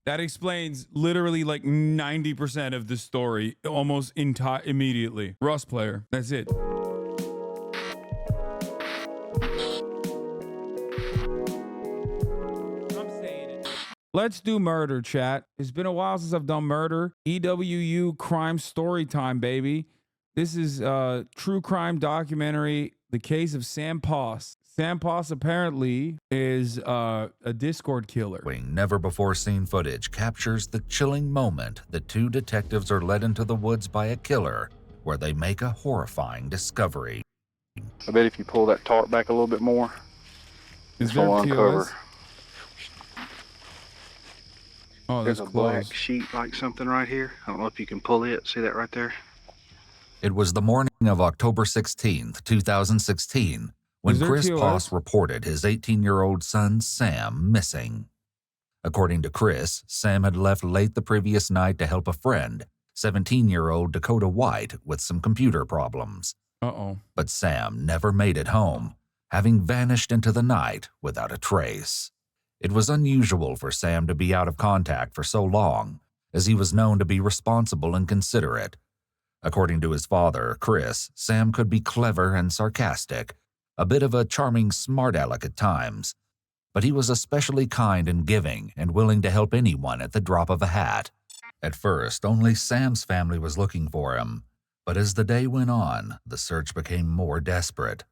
That explains literally like 90% of the story almost immediately. Rust player. That's it. Let's do murder, chat. It's been a while since I've done murder. EWU crime story time, baby. This is a true crime documentary, the case of Sam Poss. Sam Poss apparently is a Discord killer. Never before seen footage captures the chilling moment that two detectives are led into the woods by a killer, where they make a horrifying discovery. I bet if you pull that tarp back a little bit more, this will uncover. Oh, there's a close. black sheet like something right here. I don't know if you can pull it. See that right there? It was the morning of October 16th, 2016, when Chris Poss reported his 18-year-old son, Sam, missing. According to Chris, Sam had left late the previous night to help a friend, 17-year-old Dakota White, with some computer problems. But Sam never made it home, having vanished into the night without a trace. It was unusual for Sam to be out of contact for so long, as he was known to be responsible and considerate. According to his father, Chris, Sam could be clever and sarcastic, a bit of a charming smart aleck at times, but he was especially kind and giving and willing to help anyone at the drop of a hat. At first, only Sam's family was looking for him, but as the day went on, the search became more desperate.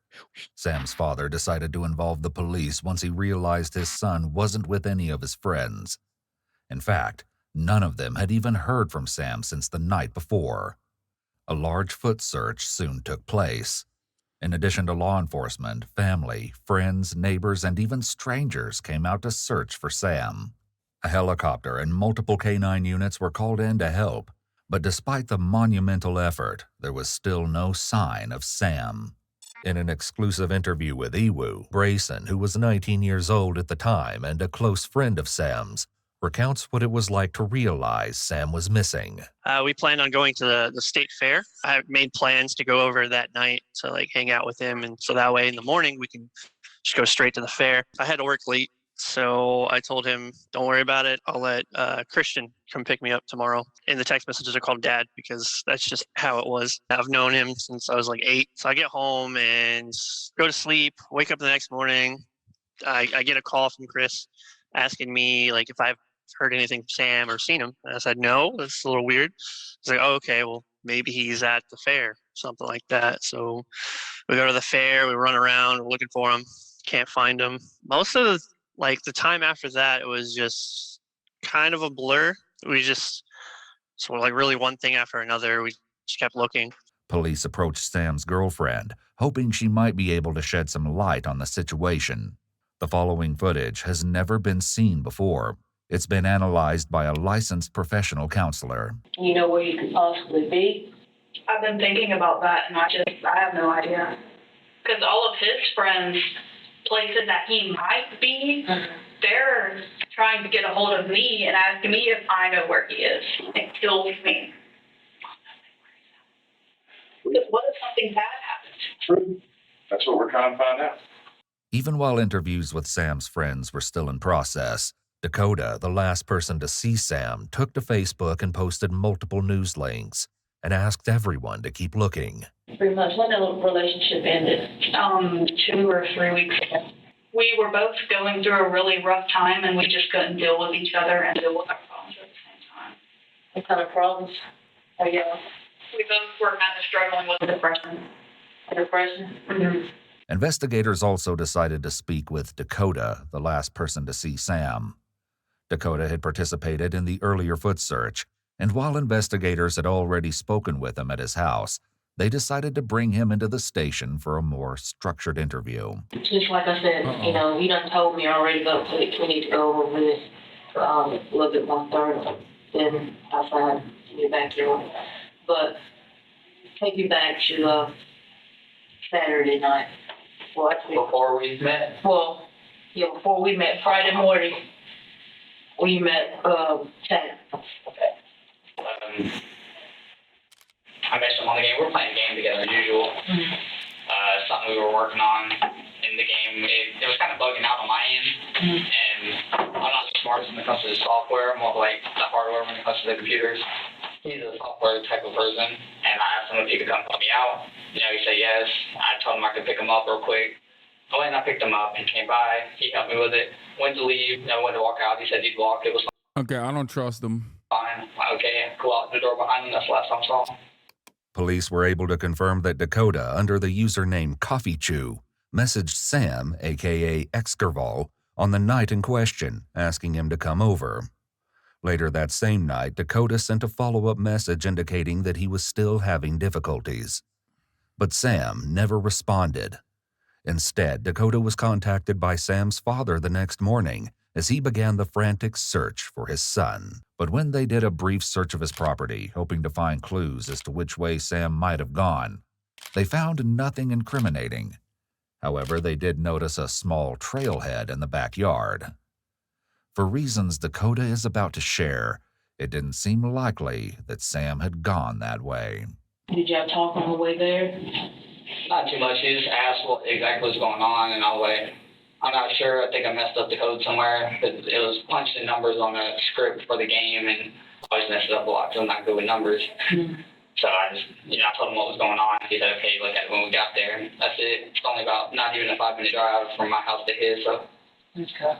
Sam's father decided to involve the police once he realized his son wasn't with any of his friends. In fact, none of them had even heard from Sam since the night before. A large foot search soon took place. In addition to law enforcement, family, friends, neighbors, and even strangers came out to search for Sam. A helicopter and multiple K-9 units were called in to help, but despite the monumental effort, there was still no sign of Sam. In an exclusive interview with Ewu, Brayson, who was 19 years old at the time and a close friend of Sam's, recounts what it was like to realize Sam was missing. We planned on going to the state fair. I made plans to go over that night to hang out with him, and so that way in the morning we can just go straight to the fair. I had to work late, so I told him, don't worry about it. I'll let Christian come pick me up tomorrow. And the text messages are called Dad because that's just how it was. I've known him since I was 8. So I get home and go to sleep, wake up the next morning. I get a call from Chris asking me if I've heard anything from Sam or seen him. And I said, no, that's a little weird. He's like, oh, okay, well, maybe he's at the fair, something like that. So we go to the fair, we run around, we're looking for him, can't find him. Most of the time after that, it was just kind of a blur. We just sort of really one thing after another. We just kept looking. Police approached Sam's girlfriend, hoping she might be able to shed some light on the situation. The following footage has never been seen before. It's been analyzed by a licensed professional counselor. You know where you could possibly be? I've been thinking about that, and I have no idea. Because all of his friends, places that he might be, they're trying to get a hold of me and asking me if I know where he is. It kills me. Because what if something bad happens? True. That's what we're trying to find out. Even while interviews with Sam's friends were still in process, Dakota, the last person to see Sam, took to Facebook and posted multiple news links and asked everyone to keep looking. Pretty much when the relationship ended. 2 or 3 weeks ago. We were both going through a really rough time, and we just couldn't deal with each other and deal with our problems at the same time. What kind of problems? Oh, yeah. We both were kind of struggling with depression. Depression? Mm-hmm. Investigators also decided to speak with Dakota, the last person to see Sam. Dakota had participated in the earlier foot search, and while investigators had already spoken with him at his house, they decided to bring him into the station for a more structured interview. Just like I said, he done told me already, but we need to go over this a little bit more thorough. Then I'll find you back here. But take you back to Saturday night. Well, before we met? Well, yeah, before we met, Friday morning, we met Chad. Okay. I met him on the game. We're playing the game together as usual. Mm-hmm. Something we were working on in the game. It was kind of bugging out on my end. Mm-hmm. And I'm not smart when it comes to the software, more like the hardware when it comes to the computers. He's a software type of person, and I asked him if he could come help me out. He said yes. I told him I could pick him up real quick. I went and I picked him up and came by. He helped me with it. Went to leave, went to walk out. He said he'd walk. It was Okay, I don't trust him. fine. Okay, go out the door behind him. That's the last time I saw him. Police were able to confirm that Dakota, under the username Coffee Chew, messaged Sam, aka Exkerval, on the night in question, asking him to come over. Later that same night, Dakota sent a follow-up message indicating that he was still having difficulties. But Sam never responded. Instead, Dakota was contacted by Sam's father the next morning as he began the frantic search for his son. But when they did a brief search of his property, hoping to find clues as to which way Sam might have gone, they found nothing incriminating. However, they did notice a small trailhead in the backyard. For reasons Dakota is about to share, it didn't seem likely that Sam had gone that way. Did y'all talk on the way there? Not too much. He just asked what exactly was going on, and I was like, I'm not sure. I think I messed up the code somewhere. It was punching numbers on the script for the game, and I always messed it up a lot because I'm not good with numbers. Mm-hmm. So I just, I told him what was going on. He said, okay, look at it when we got there. And that's it. It's only about not even a 5-minute drive from my house to his. So. Okay.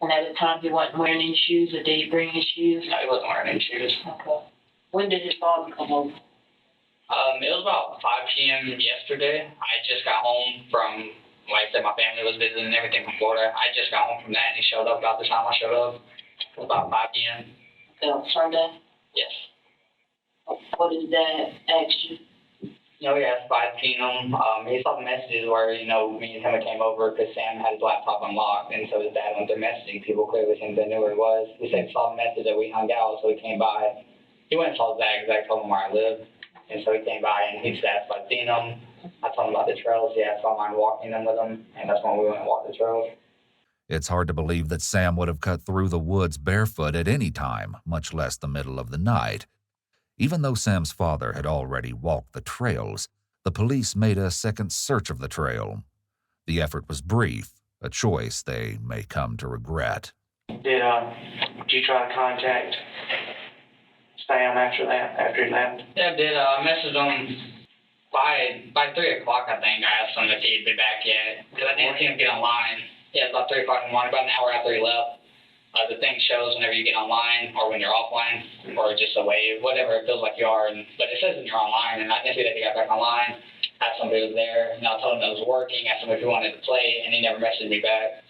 And at the time, he wasn't wearing any shoes, or did he bring his shoes? No, he wasn't wearing any shoes. Okay. When did his father come over? It was about 5 p.m. yesterday. I just got home from, like I said, my family was visiting and everything from Florida. I just got home from that, and he showed up about the time I showed up. It was about 5 p.m. On Sunday? Yes. What did Dad ask you? He asked if I'd seen him. He saw the messages where, me and him came over because Sam had his laptop unlocked, and so his dad went there messaging people clearly since they knew where he was. He said he saw the message that we hung out, so he came by. He went and saw Zach because I told him where I lived, and so he came by and he just asked if I'd seen him. I told him about the trails. He asked if I mind walking them with him, and that's when we went and walked the trails. It's hard to believe that Sam would have cut through the woods barefoot at any time, much less the middle of the night. Even though Sam's father had already walked the trails, the police made a second search of the trail. The effort was brief, a choice they may come to regret. Did you try to contact Sam after that, after he left? Yeah, I did. I messaged him by 3 o'clock, I think. I asked him if he'd be back yet, because I didn't see him get online. Yeah, it was about 3 o'clock in the morning, about an hour after he left. The thing shows whenever you get online or when you're offline or just away, whatever it feels like you are. But it says when you're online, and I didn't see that he got back online. Asked somebody was there, and I told him that it was working. Asked him if he wanted to play, and he never messaged me back.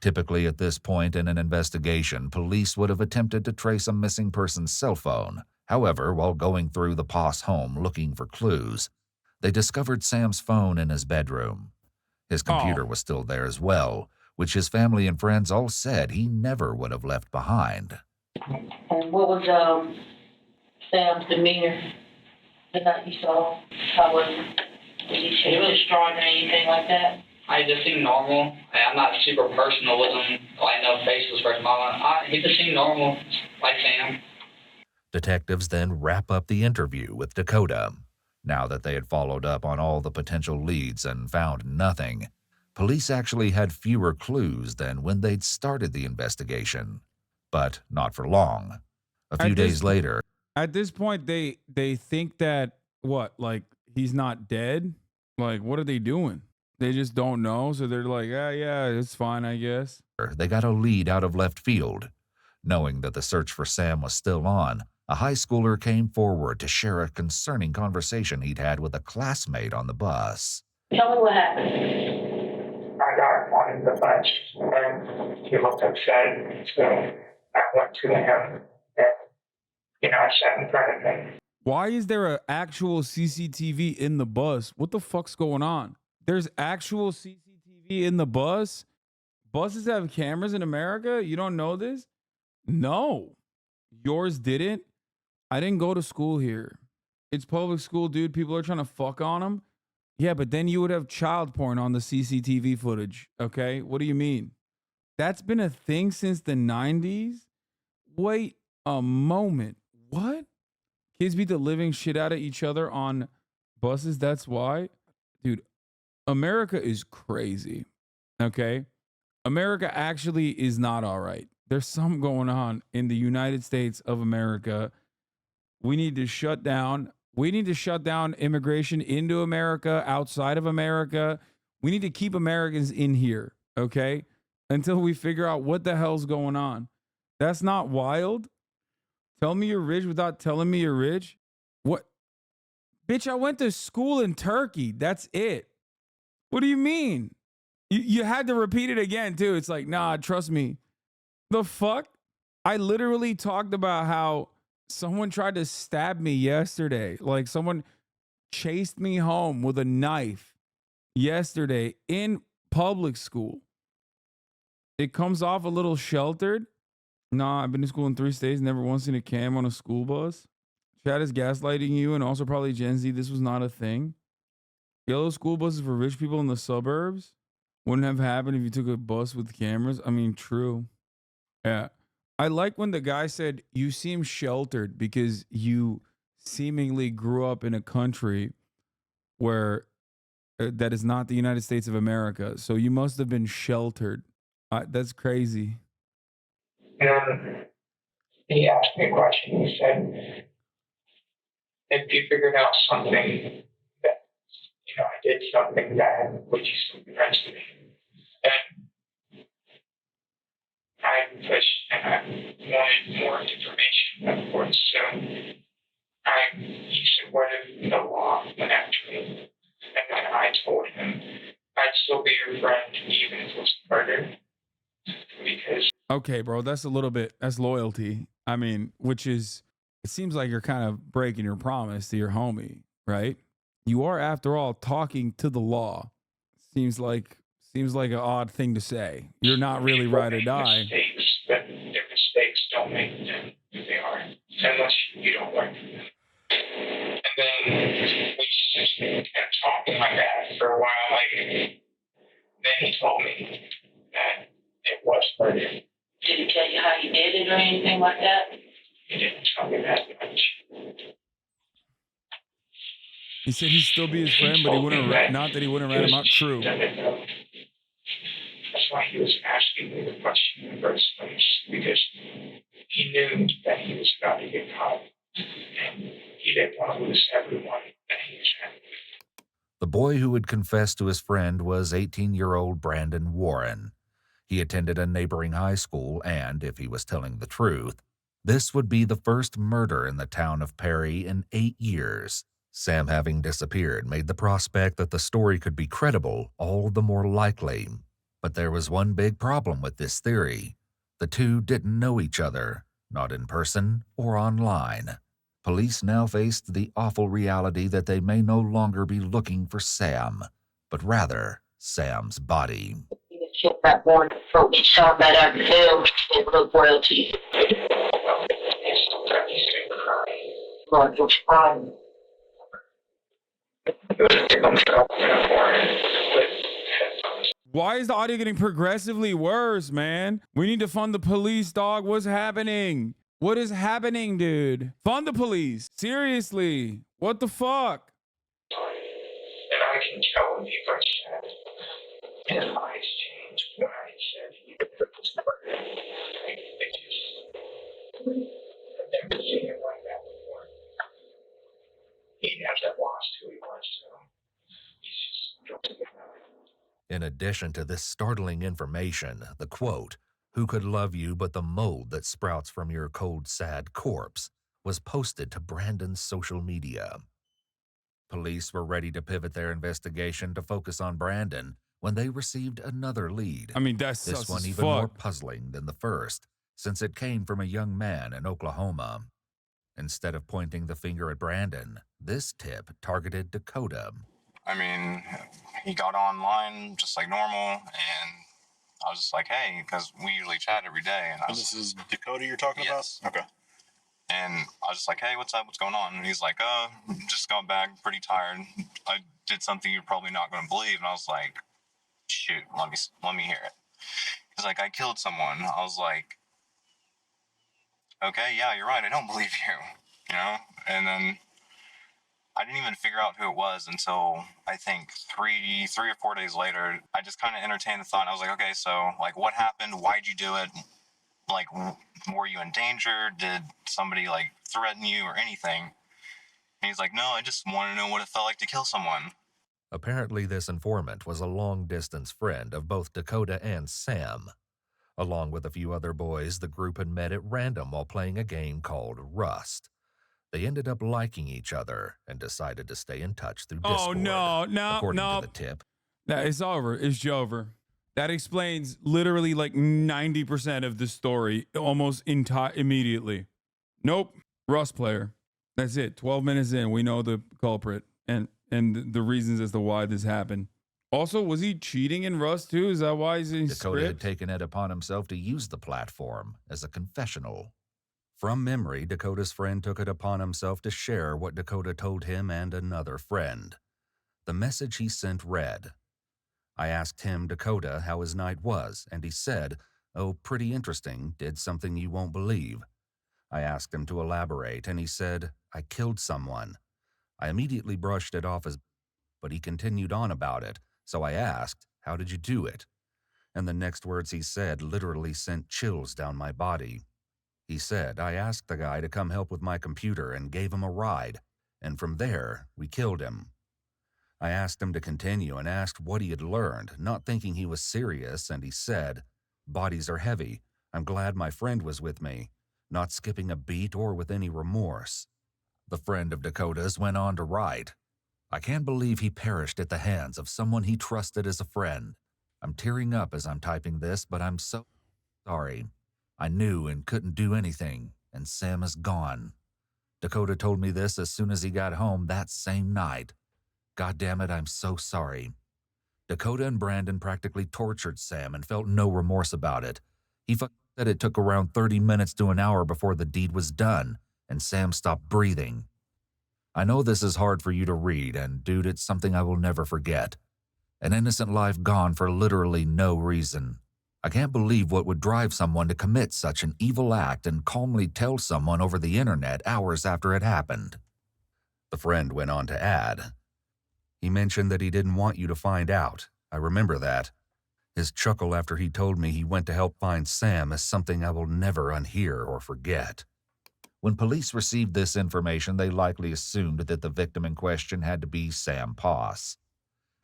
Typically, at this point in an investigation, police would have attempted to trace a missing person's cell phone. However, while going through the Poss home looking for clues, they discovered Sam's phone in his bedroom. His computer was still there as well, which his family and friends all said he never would have left behind. And what was Sam's demeanor the night you saw him? How was he distraught or anything like that? I just seemed normal. I'm not super personal with him. Like, no face was first moment. He just seemed normal, like Sam. Detectives then wrap up the interview with Dakota. Now that they had followed up on all the potential leads and found nothing, police actually had fewer clues than when they'd started the investigation. But not for long. A few days later... At this point, they think that, what, like, he's not dead? Like, what are they doing? They just don't know, so they're like, yeah, it's fine, I guess. They got a lead out of left field. Knowing that the search for Sam was still on, a high schooler came forward to share a concerning conversation he'd had with a classmate on the bus. Tell me what happened. I got wanted the bunch, and he looked upset, so I went to him, and, I sat in front of him. Why is there an actual CCTV in the bus? What the fuck's going on? There's actual CCTV in the bus? Buses have cameras in America? You don't know this? No. Yours didn't? I didn't go to school here. It's public school, dude. People are trying to fuck on them. Yeah, but then you would have child porn on the CCTV footage, okay? What do you mean? That's been a thing since the 90s? Wait a moment. What? Kids beat the living shit out of each other on buses? That's why? Dude, America is crazy, okay? America actually is not all right. There's something going on in the United States of America. We need to shut down. We need to shut down immigration into America, outside of America. We need to keep Americans in here, okay? Until we figure out what the hell's going on. That's not wild. Tell me you're rich without telling me you're rich. What? Bitch, I went to school in Turkey. That's it. What do you mean? You had to repeat it again, too. It's like, nah, trust me. The fuck? I literally talked about how someone tried to stab me yesterday. Like someone chased me home with a knife yesterday in public school. It comes off a little sheltered. Nah, I've been to school in 3 states, never once seen a cam on a school bus. Chad is gaslighting you and also probably Gen Z. This was not a thing. Yellow school buses for rich people in the suburbs wouldn't have happened if you took a bus with cameras. I mean, true. Yeah. I like when the guy said, you seem sheltered because you seemingly grew up in a country where that is not the United States of America. So you must have been sheltered. That's crazy. And he asked me a question. He said, if you figured out something that, I did something bad, would you still be friends with me? And I pushed and I wanted more information, of course. So he said, what if the law went after me? And then I told him I'd still be your friend even if it was murder. Because okay, bro, that's loyalty. I mean, it seems like you're kind of breaking your promise to your homie, right? You are, after all, talking to the law. Seems like an odd thing to say. You're not really ride or die. Mistakes, but their mistakes don't make them who they are, unless you don't learn from them. And then we just kept talking like that for a while. Like, then he told me that it was murder. Did he tell you how he did it or anything like that? He didn't tell me that much. He said he'd still be his friend, but he wouldn't. Not that he wouldn't rat him out. True. That's why he was asking me the question in the first place, because he knew that he was about to get caught, and he didn't want to lose everyone that he was having. The boy who had confessed to his friend was 18-year-old Brandon Warren. He attended a neighboring high school, and if he was telling the truth, this would be the first murder in the town of Perry in 8 years. Sam having disappeared made the prospect that the story could be credible all the more likely. But there was one big problem with this theory. The two didn't know each other, not in person or online. Police now faced the awful reality that they may no longer be looking for Sam, but rather Sam's body. That one, so we shot that afternoon and look royalty. Lord, which crime? Why is the audio getting progressively worse, man? We need to fund the police, dog. What's happening? What is happening, dude? Fund the police. Seriously. What the fuck? And I can tell if I said, his eyes changed when I said he could put this murder. I've never seen him like that before. He hasn't lost who he was, so he's just. In addition to this startling information, the quote, "Who could love you but the mold that sprouts from your cold, sad corpse," was posted to Brandon's social media. Police were ready to pivot their investigation to focus on Brandon when they received another lead. I mean, that's this sus one as even fuck. more puzzling than the first, since it came from a young man in Oklahoma. Instead of pointing the finger at Brandon, this tip targeted Dakota. I mean, he got online just like normal, and I was just like, hey, because we usually chat every day. And this is Dakota you're talking yes. about? Okay. And I was just like, hey, what's up? What's going on? And he's like, just got back, pretty tired. I did something you're probably not going to believe. And I was like, shoot, let me hear it. He's like, I killed someone. I was like, okay, yeah, you're right. I don't believe you, And then I didn't even figure out who it was until I think 3 or 4 days later. I just kind of entertained the thought. And I was like, okay, so like, what happened? Why'd you do it? like, were you in danger? Did somebody, like, threaten you or anything? And he's like, no, I just want to know what it felt like to kill someone. Apparently, this informant was a long-distance friend of both Dakota and Sam. Along with a few other boys, the group had met at random while playing a game called Rust. They ended up liking each other and decided to stay in touch through Discord. Oh, no, according to the tip. It's over. It's over. That explains literally like 90% of the story almost immediately. Nope. Rust player. That's it. 12 minutes in, we know the culprit and the reasons as to why this happened. Also, was he cheating in Rust too? Is that why he's in Dakota script? had taken it upon himself to use the platform as a confessional. From memory, Dakota's friend took it upon himself to share what Dakota told him and another friend. The message he sent read, I asked him, Dakota, how his night was, and he said, oh, pretty interesting, did something you won't believe. I asked him to elaborate, and he said, I killed someone. I immediately brushed it off but he continued on about it, so I asked, how did you do it? And the next words he said literally sent chills down my body. He said, I asked the guy to come help with my computer and gave him a ride, and from there, we killed him. I asked him to continue and asked what he had learned, not thinking he was serious, and he said, bodies are heavy. I'm glad my friend was with me, not skipping a beat or with any remorse. The friend of Dakota's went on to write, I can't believe he perished at the hands of someone he trusted as a friend. I'm tearing up as I'm typing this, but I'm so sorry. I knew and couldn't do anything, and Sam is gone. Dakota told me this as soon as he got home that same night. God damn it, I'm so sorry. Dakota and Brandon practically tortured Sam and felt no remorse about it. He said it took around 30 minutes to an hour before the deed was done, and Sam stopped breathing. I know this is hard for you to read, and dude, it's something I will never forget. An innocent life gone for literally no reason. I can't believe what would drive someone to commit such an evil act and calmly tell someone over the internet hours after it happened. The friend went on to add, he mentioned that he didn't want you to find out. I remember that. His chuckle after he told me he went to help find Sam is something I will never unhear or forget. When police received this information, they likely assumed that the victim in question had to be Sam Poss.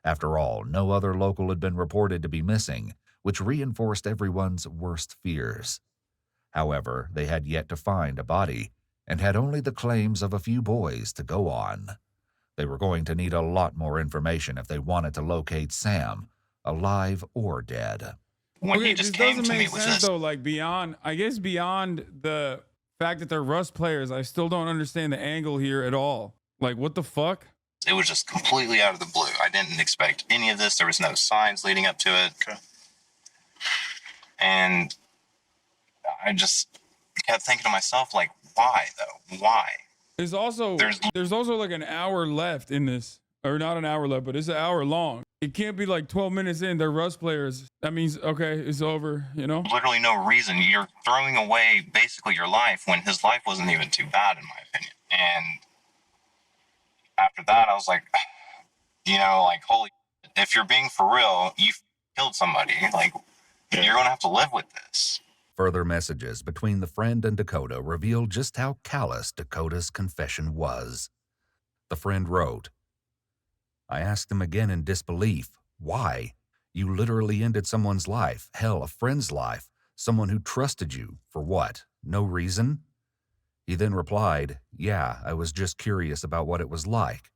After all, no other local had been reported to be missing, which reinforced everyone's worst fears. However, they had yet to find a body, and had only the claims of a few boys to go on. They were going to need a lot more information if they wanted to locate Sam, alive or dead. When okay, he just this came doesn't to make me with sense this, though. Like beyond the fact that they're Rust players, I still don't understand the angle here at all. Like, what the fuck? it was just completely out of the blue. I didn't expect any of this. There was no signs leading up to it. Okay. And I just kept thinking to myself, like, why though? Why? There's also like an hour left in this, or not an hour left, but it's an hour long. It can't be like 12 minutes in. They're Rust players. That means okay, it's over. You know. Literally no reason. You're throwing away basically your life when his life wasn't even too bad, in my opinion. And after that, I was like, you know, like, holy, if you're being for real, you killed somebody. Like, you're gonna have to live with this. Further messages between the friend and Dakota revealed just how callous Dakota's confession was. The friend wrote, I asked him again in disbelief, why? You literally ended someone's life, hell, a friend's life, someone who trusted you, for what? No reason? He then replied, yeah, I was just curious about what it was like.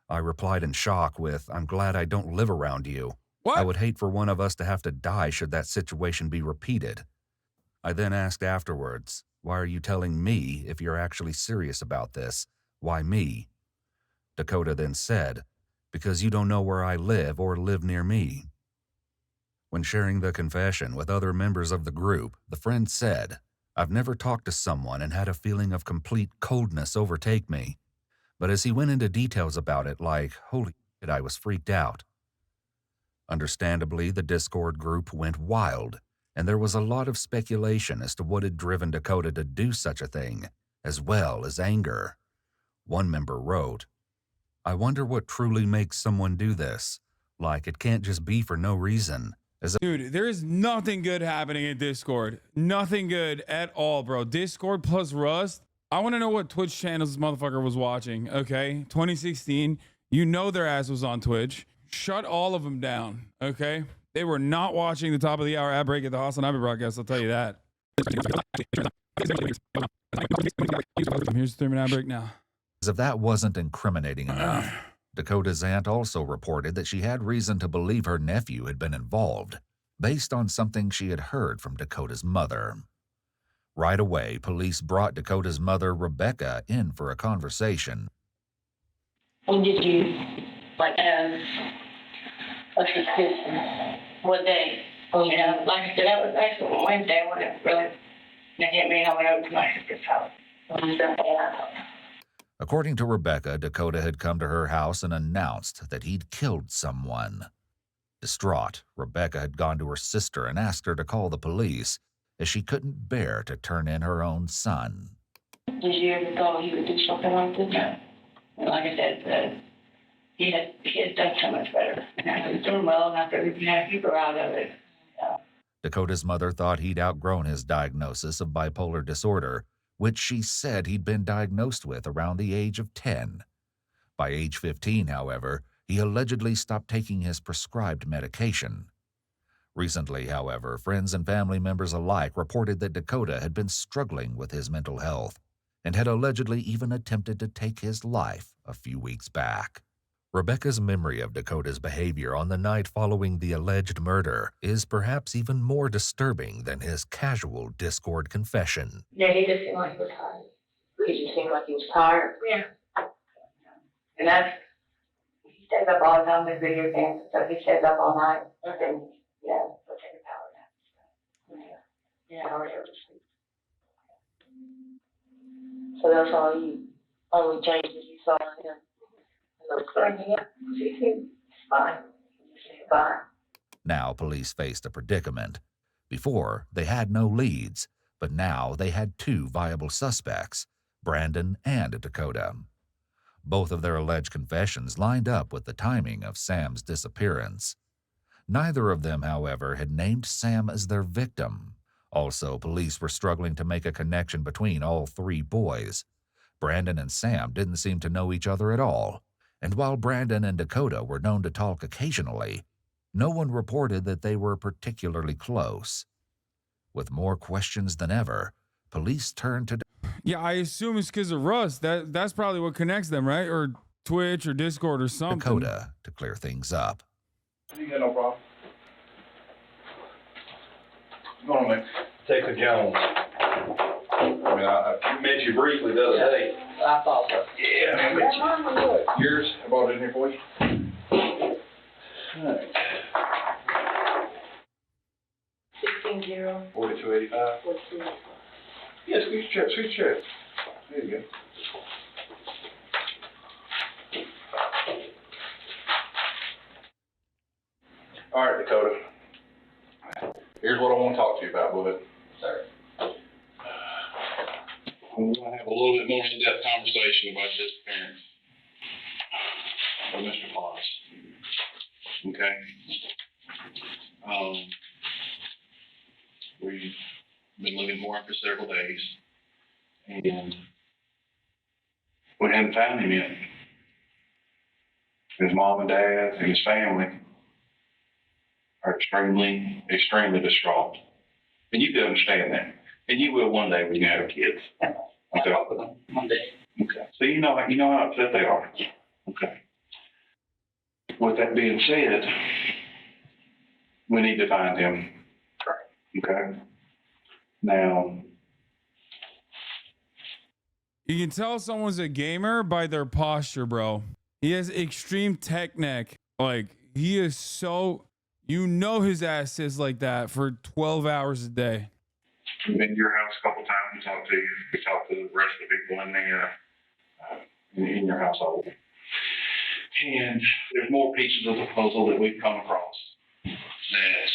I replied in shock with, I'm glad I don't live around you. What? I would hate for one of us to have to die should that situation be repeated. I then asked afterwards, why are you telling me if you're actually serious about this? Why me? Dakota then said, because you don't know where I live or live near me. When sharing the confession with other members of the group, the friend said, I've never talked to someone and had a feeling of complete coldness overtake me. But as he went into details about it, like, holy shit, I was freaked out. Understandably, the Discord group went wild, and there was a lot of speculation as to what had driven Dakota to do such a thing, as well as anger. One member wrote, I wonder what truly makes someone do this. Like, it can't just be for no reason. Dude, there is nothing good happening in Discord. Nothing good at all, bro. Discord plus Rust. I want to know what Twitch channels this motherfucker was watching, okay? 2016. You know their ass was on Twitch. Shut all of them down, okay? They were not watching the top of the hour ad break at the Hasanabi broadcast, I'll tell you that. Here's the 3-minute ad break now. As if that wasn't incriminating enough, Dakota's aunt also reported that she had reason to believe her nephew had been involved, based on something she had heard from Dakota's mother. Right away, police brought Dakota's mother, Rebecca, in for a conversation. When did you, like, a suspicion? What day? Oh, yeah, like I said, that was actually Wednesday when it really hit me. I went over to my sister's house. According to Rebecca, Dakota had come to her house and announced that he'd killed someone. Distraught, Rebecca had gone to her sister and asked her to call the police, as she couldn't bear to turn in her own son. Did you ever thought he would do something like this? No. Like I said, he had done so much better. And he was doing well, and after we had people out of it. Dakota's mother thought he'd outgrown his diagnosis of bipolar disorder, which she said he'd been diagnosed with around the age of 10. By age 15, however, he allegedly stopped taking his prescribed medication. Recently, however, friends and family members alike reported that Dakota had been struggling with his mental health and had allegedly even attempted to take his life a few weeks back. Rebecca's memory of Dakota's behavior on the night following the alleged murder is perhaps even more disturbing than his casual Discord confession. Yeah, he just seemed like he was tired. He just seemed like he was tired. Yeah. And he stays up all the time with video games, so he stays up all night. And, he'll take a power nap. Yeah, I already to sleep. So that's all only changes you saw in him. Now police faced a predicament. Before, they had no leads, but now they had 2 viable suspects, Brandon and Dakota. Both of their alleged confessions lined up with the timing of Sam's disappearance. Neither of them, however, had named Sam as their victim. Also, police were struggling to make a connection between all 3 boys. Brandon and Sam didn't seem to know each other at all. And while Brandon and Dakota were known to talk occasionally, no one reported that they were particularly close. With more questions than ever, police turned to... Yeah, I assume it's because of Rust. That's probably what connects them, right? Or Twitch or Discord or something. Dakota to clear things up. You got no problem. Come on, man. Texas Jones. I mean, I met you briefly the other day. I thought so. Yeah, I met you. Yours? I brought it in here for you. All right. 16-0. 4285. Yeah, squeeze your chest, squeeze your chest. There you go. All right, Dakota. Here's what I want to talk to you about, bud. Sir. I want to have a little bit more in-depth conversation about this disappearance of Mr. Foss. Okay? We've been looking for him for several days, and we hadn't found him yet. His mom and dad and his family are extremely, extremely distraught. And you can understand that. And you will one day when you have kids. Okay. One day. Okay. So you know how upset they are. Okay. With that being said, we need to find him. Okay. Now, you can tell someone's a gamer by their posture, bro. He has extreme tech neck. Like, he is so, his ass sits like that for 12 hours a day. We've been to your house a couple times and talked to you. We talked to the rest of the people in your household. And there's more pieces of the puzzle that we've come across that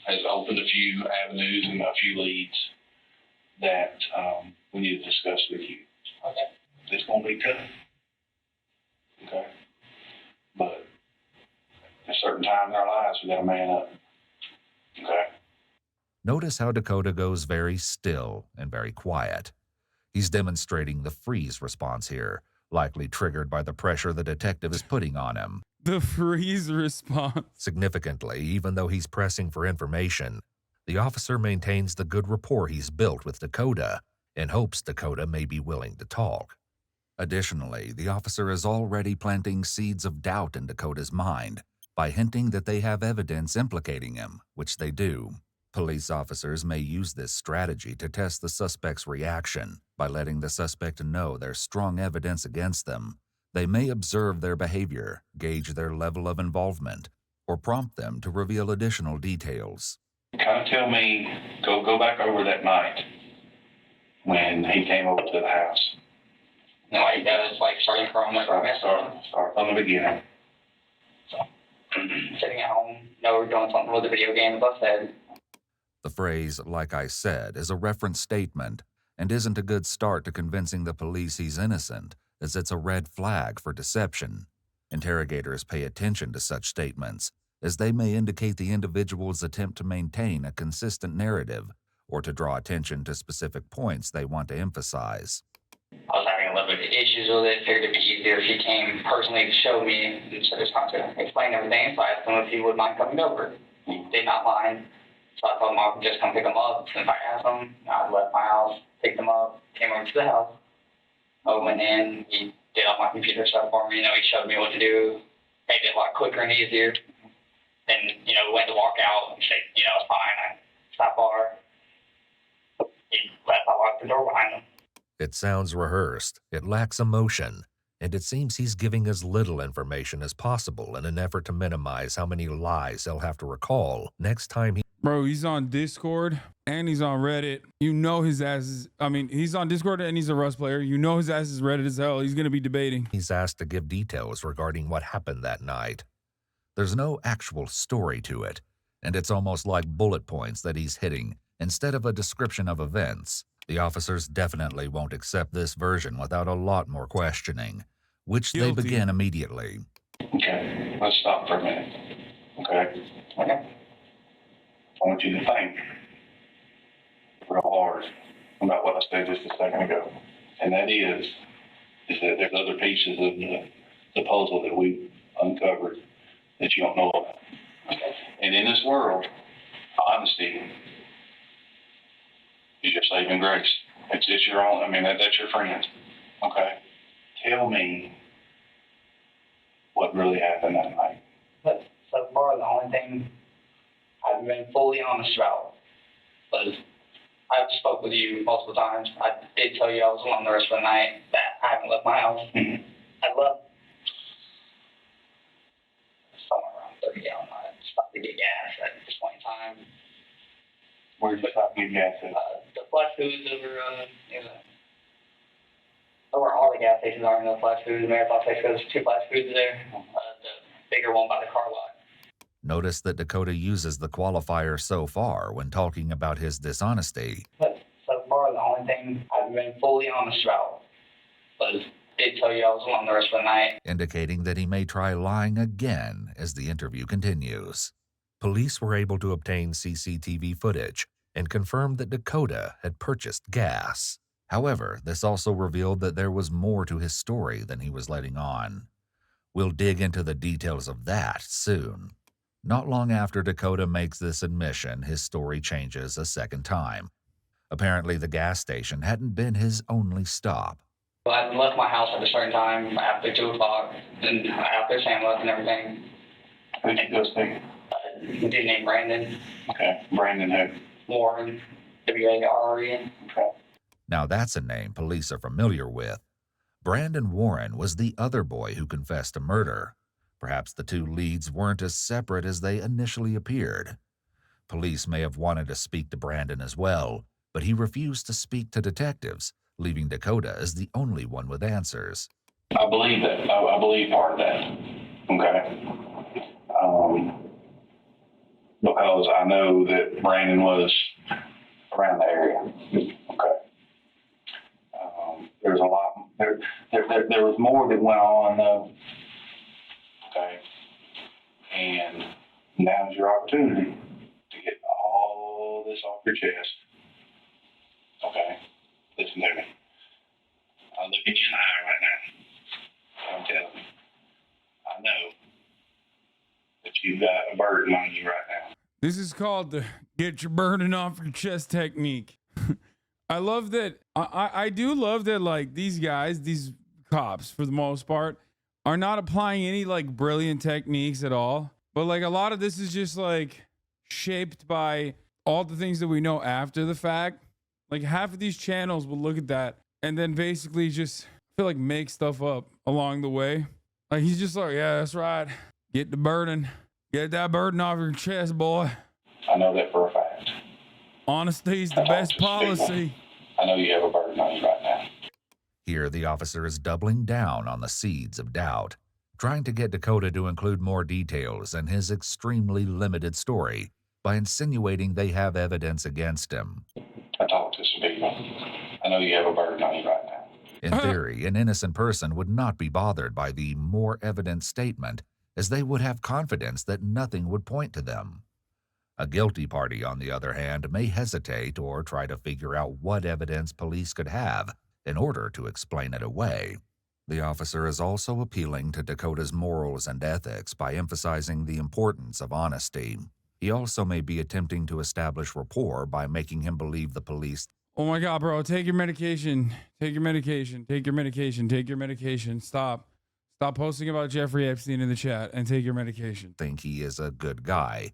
has opened a few avenues and a few leads that we need to discuss with you. Okay. It's going to be tough. Okay. But at certain times in our lives, we got to man up. Notice how Dakota goes very still and very quiet. He's demonstrating the freeze response here, likely triggered by the pressure the detective is putting on him. The freeze response. Significantly, even though he's pressing for information, the officer maintains the good rapport he's built with Dakota in hopes Dakota may be willing to talk. Additionally, the officer is already planting seeds of doubt in Dakota's mind by hinting that they have evidence implicating him, which they do. Police officers may use this strategy to test the suspect's reaction by letting the suspect know there's strong evidence against them. They may observe their behavior, gauge their level of involvement, or prompt them to reveal additional details. Kind of tell me, go back over that night when he came over to the house. No, he does, like, starting from, like, Start from the beginning. So, sitting at home, we're doing something with the video game, as I said. The phrase, like I said, is a reference statement and isn't a good start to convincing the police he's innocent, as it's a red flag for deception. Interrogators pay attention to such statements, as they may indicate the individual's attempt to maintain a consistent narrative or to draw attention to specific points they want to emphasize. I was having a little bit of issues with it. Figured it'd be easier if he came personally to show me instead of trying to explain everything. So I asked him if he would mind coming over. He did not mind. So I told him I would just come pick him up. Since I asked him, I left my house, picked him up, came over to the house. I went in, he did all my computer stuff for me. He showed me what to do, made it a lot quicker and easier. Then, we went to walk out and said, it's fine. I stopped bar. He left, I locked the door behind him. It sounds rehearsed, it lacks emotion, and it seems he's giving as little information as possible in an effort to minimize how many lies he'll have to recall next time he... Bro, he's on Discord and he's on Reddit. His ass is... he's on Discord and he's a Rust player. His ass is Reddit as hell. He's going to be debating. He's asked to give details regarding what happened that night. There's no actual story to it, and it's almost like bullet points that he's hitting instead of a description of events. The officers definitely won't accept this version without a lot more questioning, which they begin immediately. Okay, let's stop for a minute. Okay? I want you to think real hard about what I said just a second ago. And that is that there's other pieces of the puzzle that we uncovered that you don't know about. And in this world, honesty is your saving grace. It's your own, that's your friend. Okay? Tell me what really happened that night. But so far, the only thing I've been fully honest about was I've spoke with you multiple times. I did tell you I was alone the rest of the night, that I haven't left my house. Mm-hmm. I left somewhere around 30 gallon. I stopped to get gas at this point in time. Where did you stop to get gas at? The flash foods over, where all the gas stations are in the flash foods, Marathon Station, there's 2 flash foods there. The bigger one by the car lot. Notice that Dakota uses the qualifier "so far" when talking about his dishonesty. But so far, the only thing I've been fully honest about was did tell you I was alone the rest of the night. Indicating that he may try lying again as the interview continues. Police were able to obtain CCTV footage and confirmed that Dakota had purchased gas. However, this also revealed that there was more to his story than he was letting on. We'll dig into the details of that soon. Not long after Dakota makes this admission, his story changes a second time. Apparently, the gas station hadn't been his only stop. Well, I left my house at a certain time, after 2 o'clock, and after Sam left and everything. Who did you go see? A dude named Brandon. Okay, Brandon who? Warren, W-A-R-R-E-N. Okay. Now that's a name police are familiar with. Brandon Warren was the other boy who confessed to murder. Perhaps the 2 leads weren't as separate as they initially appeared. Police may have wanted to speak to Brandon as well, but he refused to speak to detectives, leaving Dakota as the only one with answers. I believe that. I believe part of that. Okay. Because I know that Brandon was around the area. Okay. There's a lot. There was more that went on though. Okay. And now's your opportunity to get all this off your chest. Okay? Listen to me. I'm looking you in the eye right now. I'm telling you. I know that you've got a burden on you right now. This is called the get your burden off your chest technique. I love that. I do love that, like, these guys, these cops, for the most part, are not applying any like brilliant techniques at all. But like a lot of this is just like shaped by all the things that we know after the fact. Like half of these channels will look at that and then basically just feel like make stuff up along the way. Like he's just like, yeah, that's right. Get the burden. Get that burden off your chest, boy. I know that for a fact. Honesty's the best policy. I know you have a burden on you right now. Here, the officer is doubling down on the seeds of doubt, trying to get Dakota to include more details in his extremely limited story by insinuating they have evidence against him. I talked to some people. I know you have a burden on you right now. In theory, an innocent person would not be bothered by the more evident statement, as they would have confidence that nothing would point to them. A guilty party, on the other hand, may hesitate or try to figure out what evidence police could have in order to explain it away. The officer is also appealing to Dakota's morals and ethics by emphasizing the importance of honesty. He also may be attempting to establish rapport by making him believe the police. Oh my God, bro, take your medication. Take your medication. Take your medication. Take your medication. Stop. Stop posting about Jeffrey Epstein in the chat and take your medication. Think he is a good guy.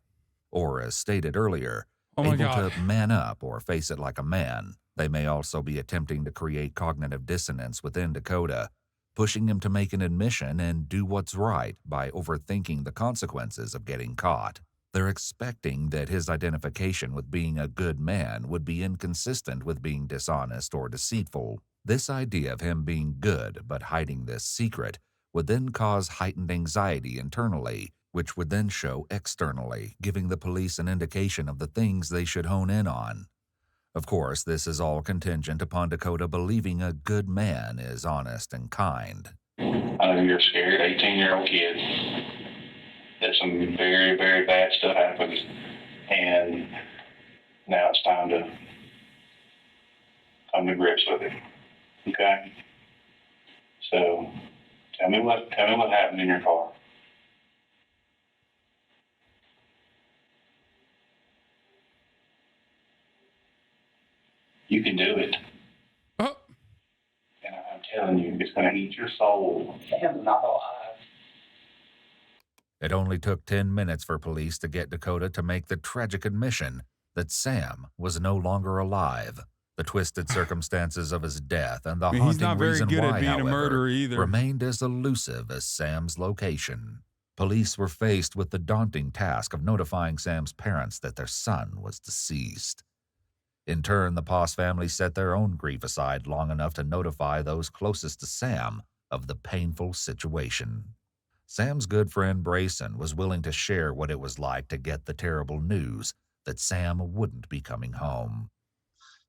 Or, as stated earlier, oh my able God. to man up or face it like a man. They may also be attempting to create cognitive dissonance within Dakota, pushing him to make an admission and do what's right by overthinking the consequences of getting caught. They're expecting that his identification with being a good man would be inconsistent with being dishonest or deceitful. This idea of him being good but hiding this secret would then cause heightened anxiety internally, which would then show externally, giving the police an indication of the things they should hone in on. Of course, this is all contingent upon Dakota believing a good man is honest and kind. I know you're a scared 18-year-old kid. That some very, very bad stuff happens, and now it's time to come to grips with it. Okay? So, tell me what happened in your car. You can do it. Oh. And I'm telling you, it's going to eat your soul. I'm not alive. It only took 10 minutes for police to get Dakota to make the tragic admission that Sam was no longer alive. The twisted circumstances of his death and the haunting reason why, however, remained as elusive as Sam's location. Police were faced with the daunting task of notifying Sam's parents that their son was deceased. In turn, the Poss family set their own grief aside long enough to notify those closest to Sam of the painful situation. Sam's good friend Brayson was willing to share what it was like to get the terrible news that Sam wouldn't be coming home.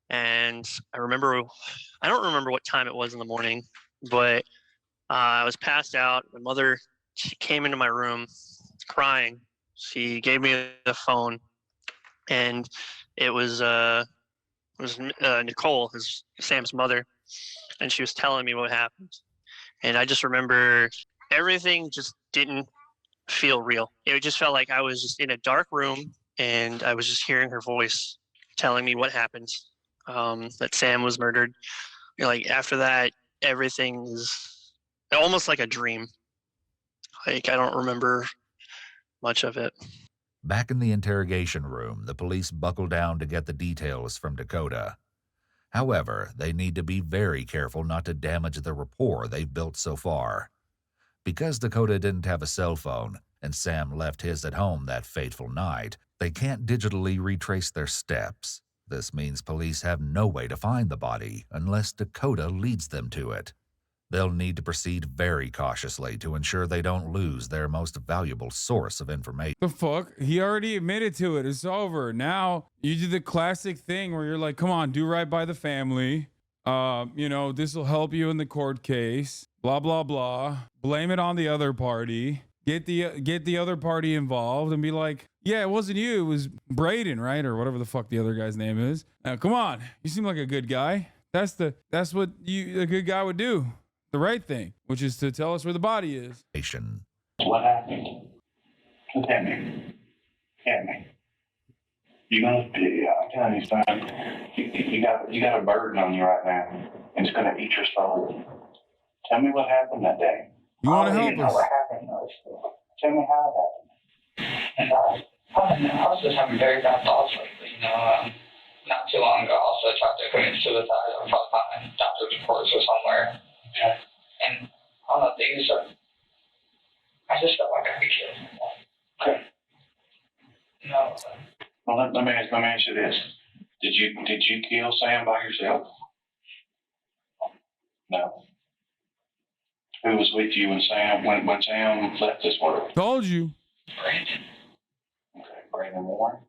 And I don't remember what time it was in the morning, but I was passed out. My mother, she came into my room crying. She gave me the phone, and it was Nicole, Sam's mother, and she was telling me what happened. And I just remember everything just didn't feel real. It just felt like I was just in a dark room, and I was just hearing her voice telling me what happened, that Sam was murdered. Like after that, everything is almost like a dream. Like I don't remember much of it. Back in the interrogation room, the police buckle down to get the details from Dakota. However, they need to be very careful not to damage the rapport they've built so far. Because Dakota didn't have a cell phone and Sam left his at home that fateful night, they can't digitally retrace their steps. This means police have no way to find the body unless Dakota leads them to it. They'll need to proceed very cautiously to ensure they don't lose their most valuable source of information. The fuck? He already admitted to it. It's over. Now you do the classic thing where you're like, come on, do right by the family. This will help you in the court case. Blah, blah, blah. Blame it on the other party. Get the other party involved and be like, yeah, it wasn't you, it was Braden, right? Or whatever the fuck the other guy's name is. Now, come on, you seem like a good guy. That's what a good guy would do. The right thing, which is to tell us where the body is. What happened? Look at me. At me. I'm telling you, son, you got a burden on you right now. And it's gonna eat your soul. Tell me what happened that day. You want to help us? What happened? Tell me how it happened. And I was just having very bad thoughts lately, not too long ago, I also tried to commit suicide. I probably found my doctor's reports or somewhere. Okay. And all the things I just felt like I could kill someone. Okay. Well, let me ask you this. Did you kill Sam by yourself? No. Who was with you when Sam left this world? Told you. Brandon. Okay, Brandon Warren.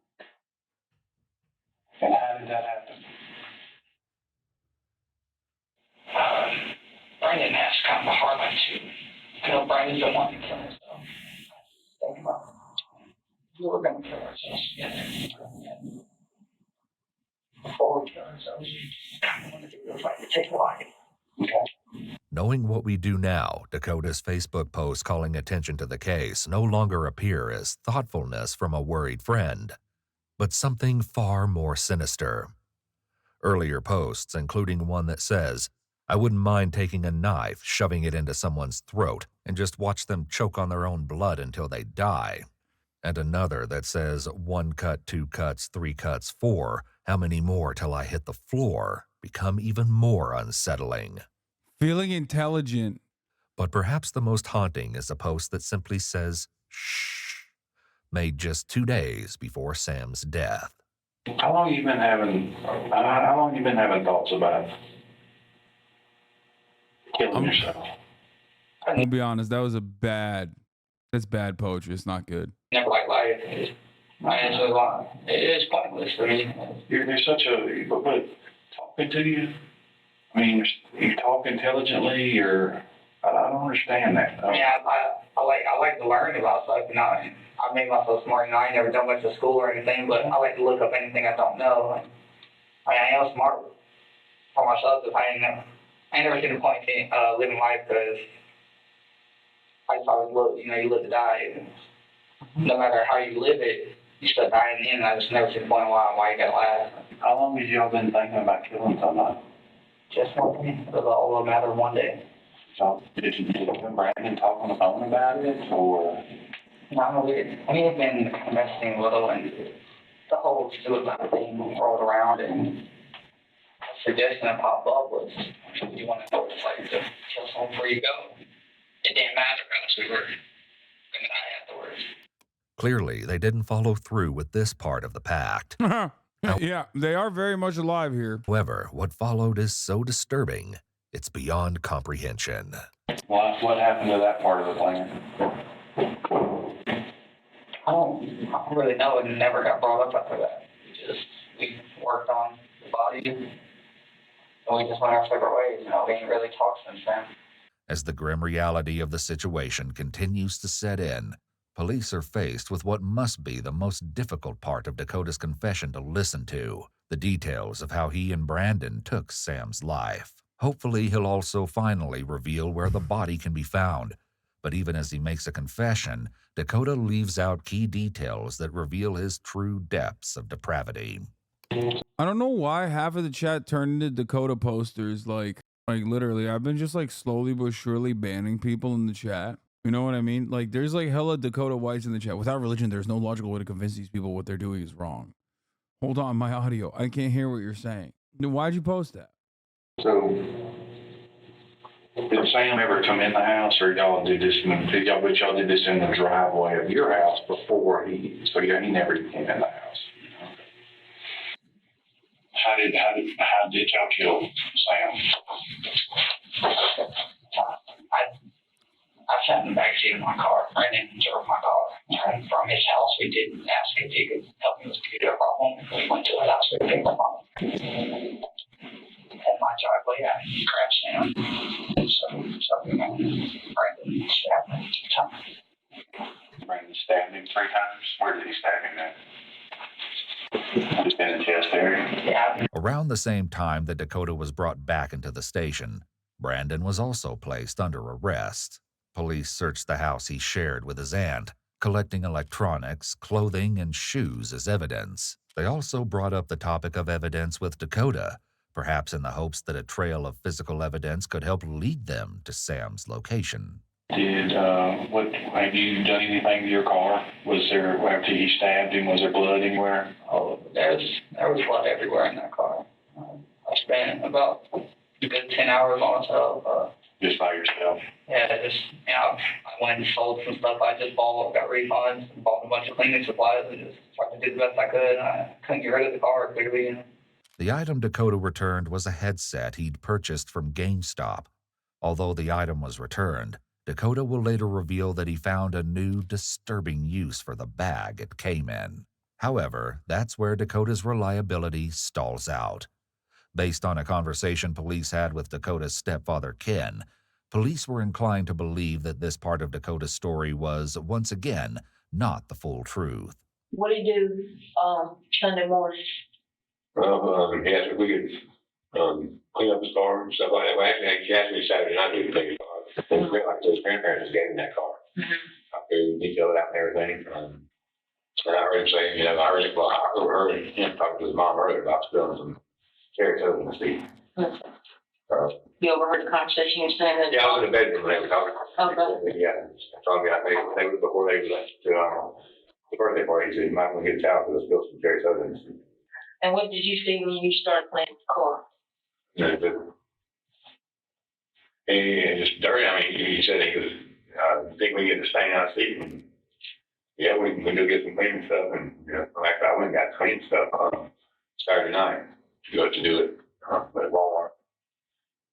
And how did that happen? Brandon has kind of a hard life too. I know Brandon's the one who killed himself. Think about it. We were going to kill ourselves together. Before we killed ourselves, we kind of wanted to go fight to take life. Okay. Knowing what we do now, Dakota's Facebook posts calling attention to the case no longer appear as thoughtfulness from a worried friend, but something far more sinister. Earlier posts, including one that says, "I wouldn't mind taking a knife, shoving it into someone's throat, and just watch them choke on their own blood until they die." And another that says, "1 cut, 2 cuts, 3 cuts, 4, how many more till I hit the floor?" become even more unsettling. Feeling intelligent. But perhaps the most haunting is a post that simply says, "Shh," made just 2 days before Sam's death. How long you been having thoughts about killing yourself? I'll be honest, that's bad poetry. It's not good. Never like life. It is pointless for me. You're such a, but talking to you, I mean, you talk intelligently, or I don't understand that. I mean, I like to learn about stuff, and I made myself smart. I ain't never done much of school or anything, but I like to look up anything I don't know. I am smart for myself, because I ain't never seen the point in living life, because I just always look, you live to die, and no matter how you live it, you still die in the end. I just never see the point why you gotta laugh. How long have y'all been thinking about killing someone? Just one thing. It was all a matter of one day. So, did you and Brandon talk on the phone about it, or? No, we had been investing a little, and the whole suicide thing rolled around, and a suggestion that popped up was, do you want to know what it's like to kill someone before you go? It didn't matter unless we were going to die afterwards. Clearly, they didn't follow through with this part of the pact. Yeah, they are very much alive here. However, what followed is so disturbing, it's beyond comprehension. What happened to that part of the plan? I don't really know. It never got brought up after that. We worked on the body, and we just went our separate ways. We didn't really talk since then. As the grim reality of the situation continues to set in, police are faced with what must be the most difficult part of Dakota's confession to listen to, the details of how he and Brandon took Sam's life. Hopefully, he'll also finally reveal where the body can be found. But even as he makes a confession, Dakota leaves out key details that reveal his true depths of depravity. I don't know why half of the chat turned into Dakota posters. Like literally, I've been just slowly but surely banning people in the chat. You know what I mean? There's hella Dakota whites in the chat. Without religion, there's no logical way to convince these people what they're doing is wrong. Hold on, my audio. I can't hear what you're saying. Why'd you post that? So, did Sam ever come in the house, or y'all did this? Y'all did this in the driveway of your house before he never came in the house. How did y'all kill Sam? I sat in the backseat of my car. Brandon drove my car. And from his house, we did ask if he could help me with the computer problem. We went to the house with a paper bomb. At my driveway, I crashed down. So Brandon stabbed me 2 times. stabbed him 3 times. Where did he stab him at? Just in the chest area. Yeah. Around the same time that Dakota was brought back into the station, Brandon was also placed under arrest. Police searched the house he shared with his aunt, collecting electronics, clothing, and shoes as evidence. They also brought up the topic of evidence with Dakota, perhaps in the hopes that a trail of physical evidence could help lead them to Sam's location. Have you done anything to your car? Was there, after he stabbed him, was there blood anywhere? Oh, there was blood everywhere in that car. I spent about a good 10 hours on myself. Just by yourself? Yeah, I went and sold some stuff I just bought, got refunds, bought a bunch of cleaning supplies, and just tried to do the best I could. I couldn't get rid of the car clearly. The item Dakota returned was a headset he'd purchased from GameStop. Although the item was returned, Dakota will later reveal that he found a new, disturbing use for the bag it came in. However, that's where Dakota's reliability stalls out. Based on a conversation police had with Dakota's stepfather, Ken, police were inclined to believe that this part of Dakota's story was, once again, not the full truth. What do you do Sunday morning? Yes, if we could clean up his car and stuff like that. Well, actually, she asked me Saturday night to take his car. Things like his grandparents gave him that car. I could detail it out and everything. And I heard him saying, I heard him talking to his mom earlier about spilling some cherry soda in the seat. You overheard the conversation you're saying that? Yeah, I was in the bedroom when they were talking. Okay. Yeah, told me before they left to the birthday party, he said, you might want to get a towel because there's still some cherry soda in the seat. And what did you see when you started playing with the car? And just dirty. I mean, he said he was, think we get the stain out of the seat. And, yeah, we do get some cleaning stuff. And, like I went and got clean stuff Saturday night to go to do it at Walmart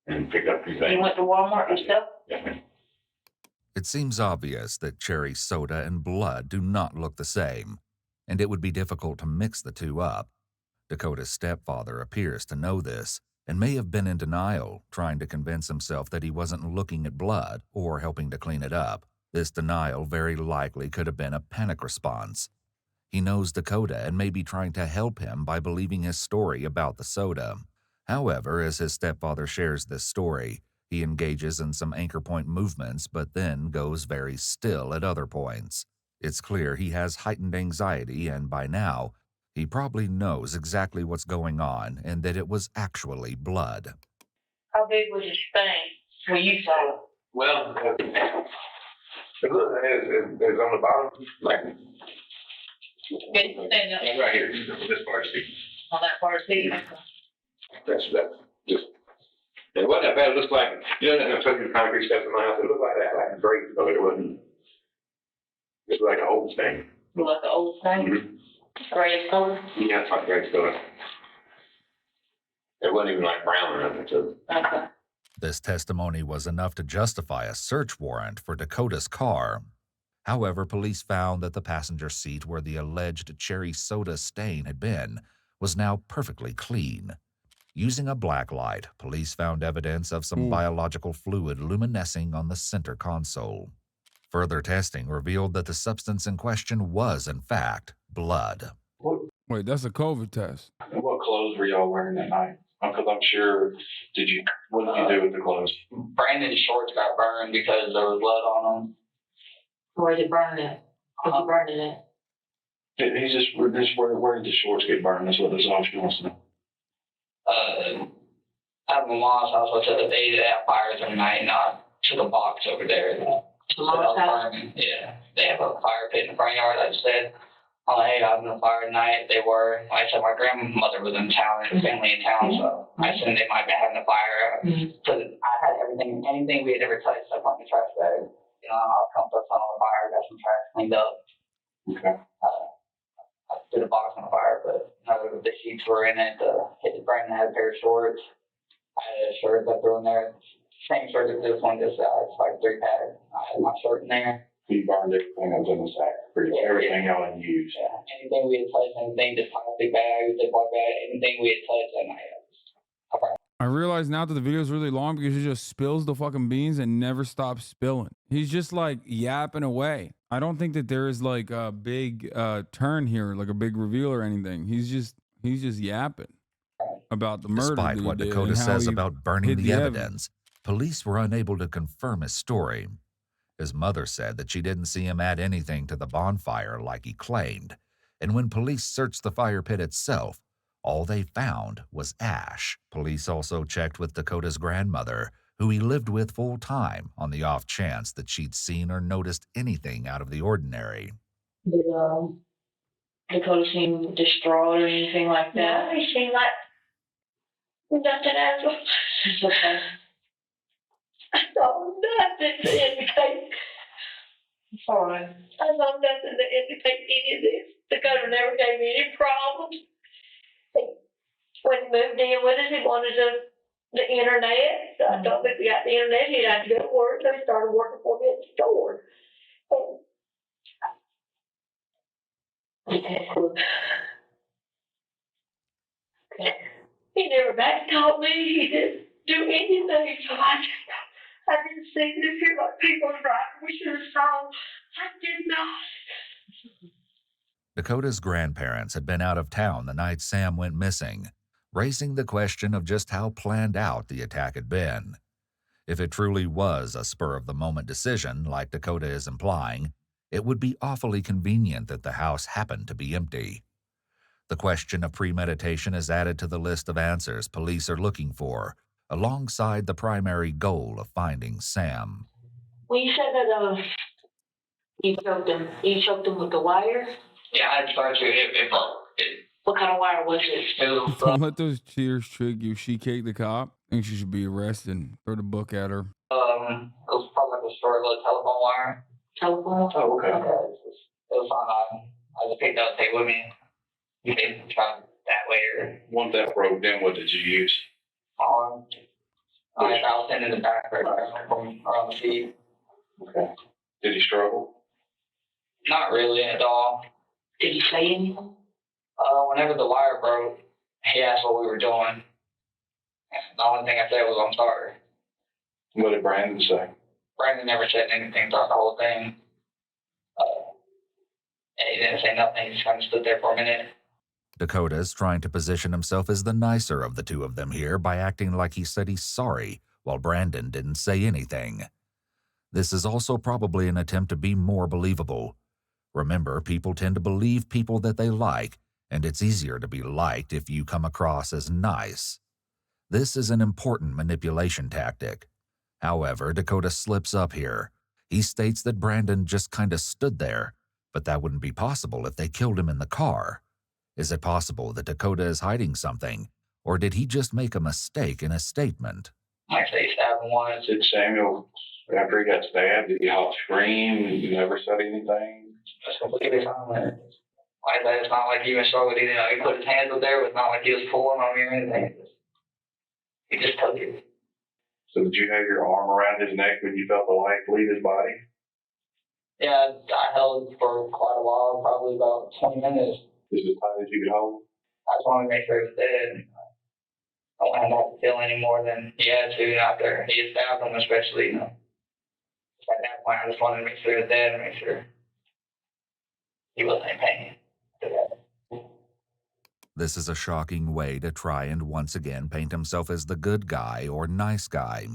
and picked up these things. You went to Walmart yourself? Yeah. It seems obvious that cherry soda and blood do not look the same, and it would be difficult to mix the two up. Dakota's stepfather appears to know this and may have been in denial, trying to convince himself that he wasn't looking at blood or helping to clean it up. This denial very likely could have been a panic response. He knows Dakota and may be trying to help him by believing his story about the soda. However, as his stepfather shares this story, he engages in some anchor point movements but then goes very still at other points. It's clear he has heightened anxiety, and by now, he probably knows exactly what's going on and that it was actually blood. How big was his stain when you saw it? Well, it was on the bottom, like, Stand up. right here, this part of the seat. On that part of the seat? That's just. It wasn't that bad. It looked like, I took the concrete steps in my house. It looked like that, like a grate, but it wasn't. It was like an old stain. Like the old stain? Mm-hmm. Gray color? Yeah, it's like gray color. It wasn't even like brown or nothing, so. Okay. This testimony was enough to justify a search warrant for Dakota's car. However, police found that the passenger seat where the alleged cherry soda stain had been was now perfectly clean. Using a black light, police found evidence of some biological fluid luminescing on the center console. Further testing revealed that the substance in question was, in fact, blood. Wait, that's a COVID test. What clothes were y'all wearing that night? Because I'm sure, what did you do with the clothes? Brandon's shorts got burned because there was blood on them. Where did it burn at? Where did you burn it at? Where did the shorts get burned? That's what this officer wants to know. At my mom's house, I said that they have fires every night, and I took a box over there. Mom's house? Yeah, they have a fire pit in the front yard. I just said, hey, I was in a fire tonight. They were. I said my grandmother was in town and family in town, so I said they might be having a fire. So I had anything we had ever touched, I put in the trash bag. I'll come to on the fire, got some trash cleaned up. Okay. I put a box on the fire, but the sheets were in it. Brandon had a pair of shorts. I had a shirt I threw in there. Same shirt as this one, just it's like 3-pack. I had my shirt in there. He burned everything that was in the sack. Everything y'all had used. Yeah. Anything we had touched, anything, just plastic bags, Ziploc bag, anything we had touched that night. I realize now that the video is really long because he just spills the fucking beans and never stops spilling. He's just like yapping away. I don't think that there is like a big turn here, like a big reveal or anything. He's just yapping about the murder. Despite what Dakota says about burning the evidence, police were unable to confirm his story. His mother said that she didn't see him add anything to the bonfire like he claimed, and when police searched the fire pit itself, all they found was ash. Police also checked with Dakota's grandmother, who he lived with full-time, on the off chance that she'd seen or noticed anything out of the ordinary. Did Dakota seem distraught or anything like that? No, he seemed like nothing as well. It's okay. I saw nothing to indicate. It's all right. I saw nothing to indicate any of this. Dakota never gave me any problems. When he moved in with us, he wanted the internet. So I told him if he got the internet, he'd have to go to work. So he started working for me at the store. Okay. He never back called me. He didn't do anything. So I didn't see this here like people's right. We should have saw. I did not. Dakota's grandparents had been out of town the night Sam went missing, raising the question of just how planned out the attack had been. If it truly was a spur-of-the-moment decision, like Dakota is implying, it would be awfully convenient that the house happened to be empty. The question of premeditation is added to the list of answers police are looking for, alongside the primary goal of finding Sam. Well, you said that you choked him with the wire? Yeah, I tried to. What kind of wire was it? Don't let those tears trick you. She caked the cop. I think she should be arrested and throw the book at her. It was probably like a short little telephone wire. Telephone? Oh, okay. It was on. I just picked up, take with me. You can try that way or. Once that broke down, what did you use? I was sitting in the back right around the seat. Okay. Did he struggle? Not really at all. Did he say anything? Whenever the wire broke, he asked what we were doing. The only thing I said was, I'm sorry. What did Brandon say? Brandon never said anything throughout the whole thing. He didn't say nothing. He just kind of stood there for a minute. Dakota's trying to position himself as the nicer of the two of them here by acting like he said he's sorry, while Brandon didn't say anything. This is also probably an attempt to be more believable. Remember, people tend to believe people that they like, and it's easier to be liked if you come across as nice. This is an important manipulation tactic. However, Dakota slips up here. He states that Brandon just kinda stood there, but that wouldn't be possible if they killed him in the car. Is it possible that Dakota is hiding something, or did he just make a mistake in his statement? I say he stabbed him once. Did Samuel, after he got stabbed, did he halt scream and never said anything? That's completely silent. Like that, it's not like he even struggled. He put his hands up there. It's not like he was pulling on me or anything. He just took it. So did you have your arm around his neck when you felt the life leave his body? Yeah, I held for quite a while, probably about 20 minutes. Is it as tight as you could hold? I just wanted to make sure he was dead. I don't have to feel any more than he had to after he had stabbed him, especially, At that point, I just wanted to make sure he was dead and make sure he wasn't in pain. This is a shocking way to try and once again paint himself as the good guy or nice guy.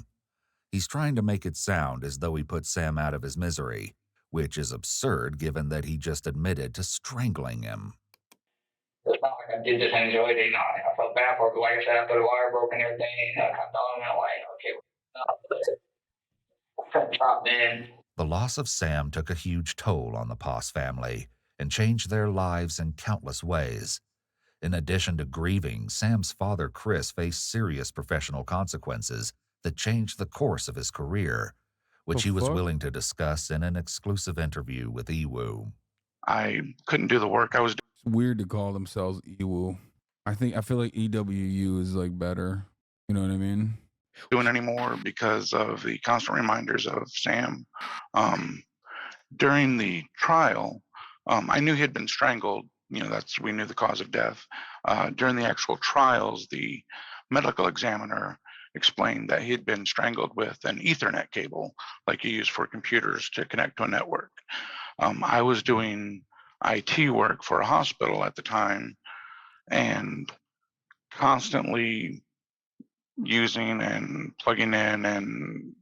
He's trying to make it sound as though he put Sam out of his misery, which is absurd given that he just admitted to strangling him. It's not like I did this and enjoyed it, I felt bad for it, but like I said, after the wire broke and everything, I thought, okay, dropped in. The loss of Sam took a huge toll on the Poss family and changed their lives in countless ways. In addition to grieving, Sam's father, Chris, faced serious professional consequences that changed the course of his career, which he was willing to discuss in an exclusive interview with EWU. I couldn't do the work I was doing. It's weird to call themselves EWU. I feel like EWU is like better. You know what I mean? Doing anymore because of the constant reminders of Sam. During the trial, I knew he had been strangled. We knew the cause of death. During the actual trials, the medical examiner explained that he had been strangled with an Ethernet cable, like you use for computers to connect to a network. I was doing IT work for a hospital at the time and constantly using and plugging in and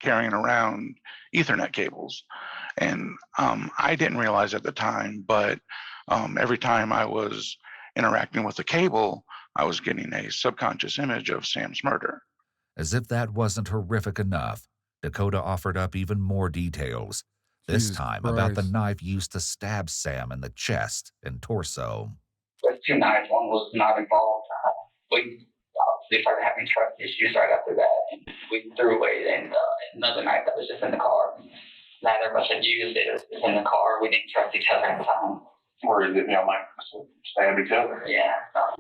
carrying around Ethernet cables. And I didn't realize at the time, but every time I was interacting with the cable, I was getting a subconscious image of Sam's murder. As if that wasn't horrific enough, Dakota offered up even more details, this Jesus time Christ. about the knife used to stab Sam in the chest and torso. There's 2 knives. One was not involved. We obviously started having trust issues right after that, and we threw away another knife that was just in the car. Neither of us had used it. It was in the car. We didn't trust each other at the time. Or is it, like stab each other? Yeah. I